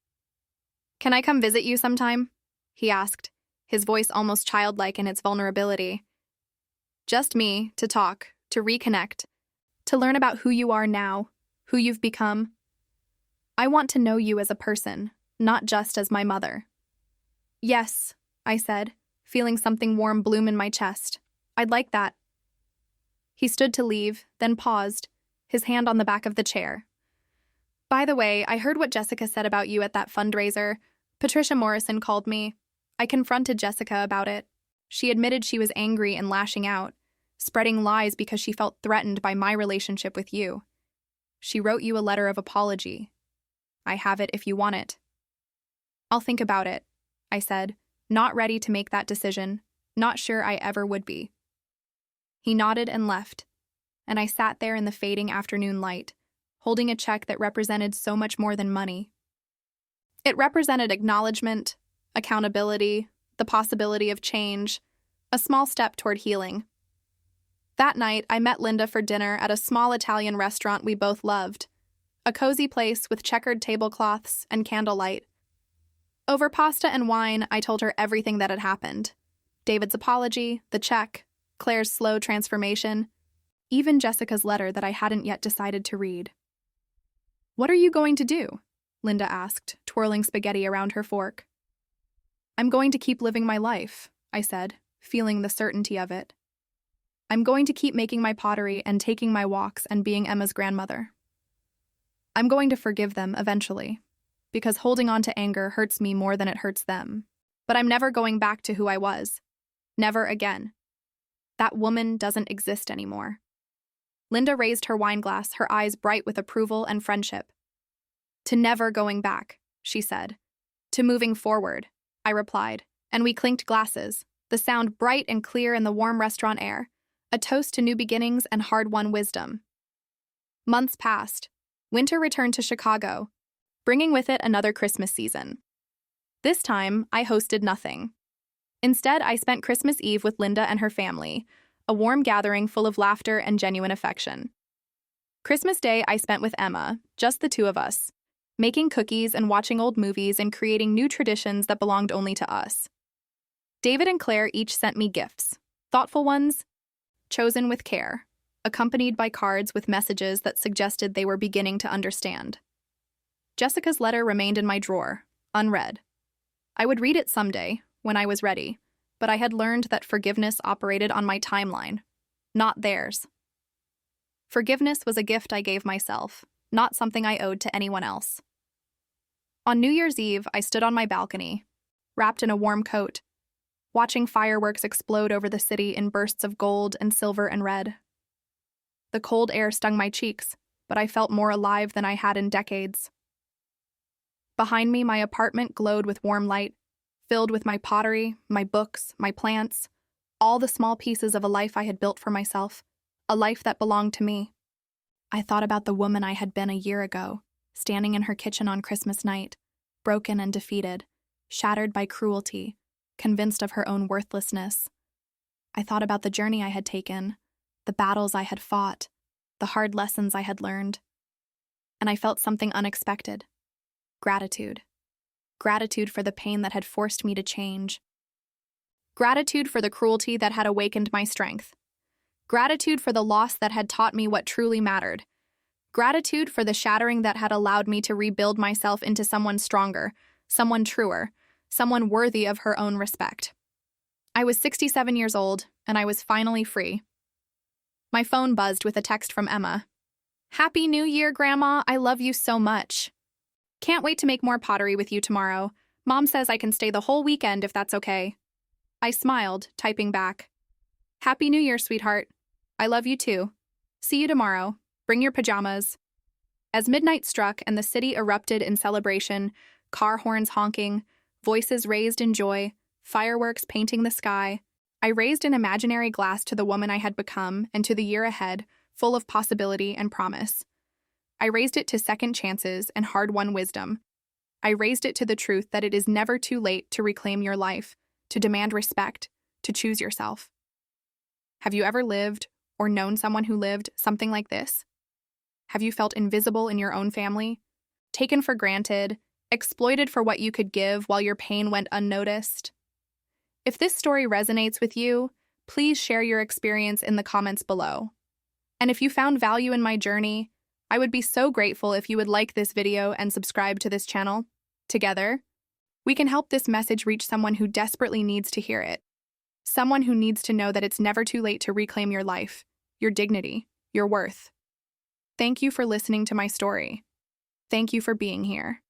"Can I come visit you sometime?" he asked, his voice almost childlike in its vulnerability. "Just me, to talk, to reconnect, to learn about who you are now, who you've become. I want to know you as a person, not just as my mother." "Yes," I said, feeling something warm bloom in my chest. "I'd like that." He stood to leave, then paused, his hand on the back of the chair. "By the way, I heard what Jessica said about you at that fundraiser. Patricia Morrison called me. I confronted Jessica about it. She admitted she was angry and lashing out, spreading lies because she felt threatened by my relationship with you. She wrote you a letter of apology. I have it if you want it." "I'll think about it," I said, not ready to make that decision, not sure I ever would be. He nodded and left, and I sat there in the fading afternoon light, holding a check that represented so much more than money. It represented acknowledgement, accountability, the possibility of change, a small step toward healing. That night, I met Linda for dinner at a small Italian restaurant we both loved, a cozy place with checkered tablecloths and candlelight. Over pasta and wine, I told her everything that had happened: David's apology, the check, Claire's slow transformation, even Jessica's letter that I hadn't yet decided to read. "What are you going to do?" Linda asked, twirling spaghetti around her fork. "I'm going to keep living my life," I said, feeling the certainty of it. "I'm going to keep making my pottery and taking my walks and being Emma's grandmother. I'm going to forgive them eventually, because holding on to anger hurts me more than it hurts them. But I'm never going back to who I was. Never again. That woman doesn't exist anymore." Linda raised her wine glass, her eyes bright with approval and friendship. "To never going back," she said. "To moving forward," I replied, and we clinked glasses, the sound bright and clear in the warm restaurant air, a toast to new beginnings and hard-won wisdom. Months passed. Winter returned to Chicago, bringing with it another Christmas season. This time, I hosted nothing. Instead, I spent Christmas Eve with Linda and her family, a warm gathering full of laughter and genuine affection. Christmas Day, I spent with Emma, just the two of us, making cookies and watching old movies and creating new traditions that belonged only to us. David and Claire each sent me gifts, thoughtful ones, chosen with care, accompanied by cards with messages that suggested they were beginning to understand. Jessica's letter remained in my drawer, unread. I would read it someday, when I was ready, but I had learned that forgiveness operated on my timeline, not theirs. Forgiveness was a gift I gave myself, not something I owed to anyone else. On New Year's Eve, I stood on my balcony, wrapped in a warm coat, watching fireworks explode over the city in bursts of gold and silver and red. The cold air stung my cheeks, but I felt more alive than I had in decades. Behind me, my apartment glowed with warm light, filled with my pottery, my books, my plants, all the small pieces of a life I had built for myself, a life that belonged to me. I thought about the woman I had been a year ago, standing in her kitchen on Christmas night, broken and defeated, shattered by cruelty, convinced of her own worthlessness. I thought about the journey I had taken, the battles I had fought, the hard lessons I had learned. And I felt something unexpected. Gratitude. Gratitude for the pain that had forced me to change. Gratitude for the cruelty that had awakened my strength. Gratitude for the loss that had taught me what truly mattered. Gratitude for the shattering that had allowed me to rebuild myself into someone stronger, someone truer, someone worthy of her own respect. I was 67 years old, and I was finally free. My phone buzzed with a text from Emma. "Happy New Year, Grandma. I love you so much. Can't wait to make more pottery with you tomorrow. Mom says I can stay the whole weekend if that's okay." I smiled, typing back. "Happy New Year, sweetheart. I love you too. See you tomorrow. Bring your pajamas." As midnight struck and the city erupted in celebration, car horns honking, voices raised in joy, fireworks painting the sky, I raised an imaginary glass to the woman I had become and to the year ahead, full of possibility and promise. I raised it to second chances and hard-won wisdom. I raised it to the truth that it is never too late to reclaim your life, to demand respect, to choose yourself. Have you ever lived, or known someone who lived, something like this? Have you felt invisible in your own family? Taken for granted, exploited for what you could give while your pain went unnoticed? If this story resonates with you, please share your experience in the comments below. And if you found value in my journey, I would be so grateful if you would like this video and subscribe to this channel. Together, we can help this message reach someone who desperately needs to hear it. Someone who needs to know that it's never too late to reclaim your life, your dignity, your worth. Thank you for listening to my story. Thank you for being here.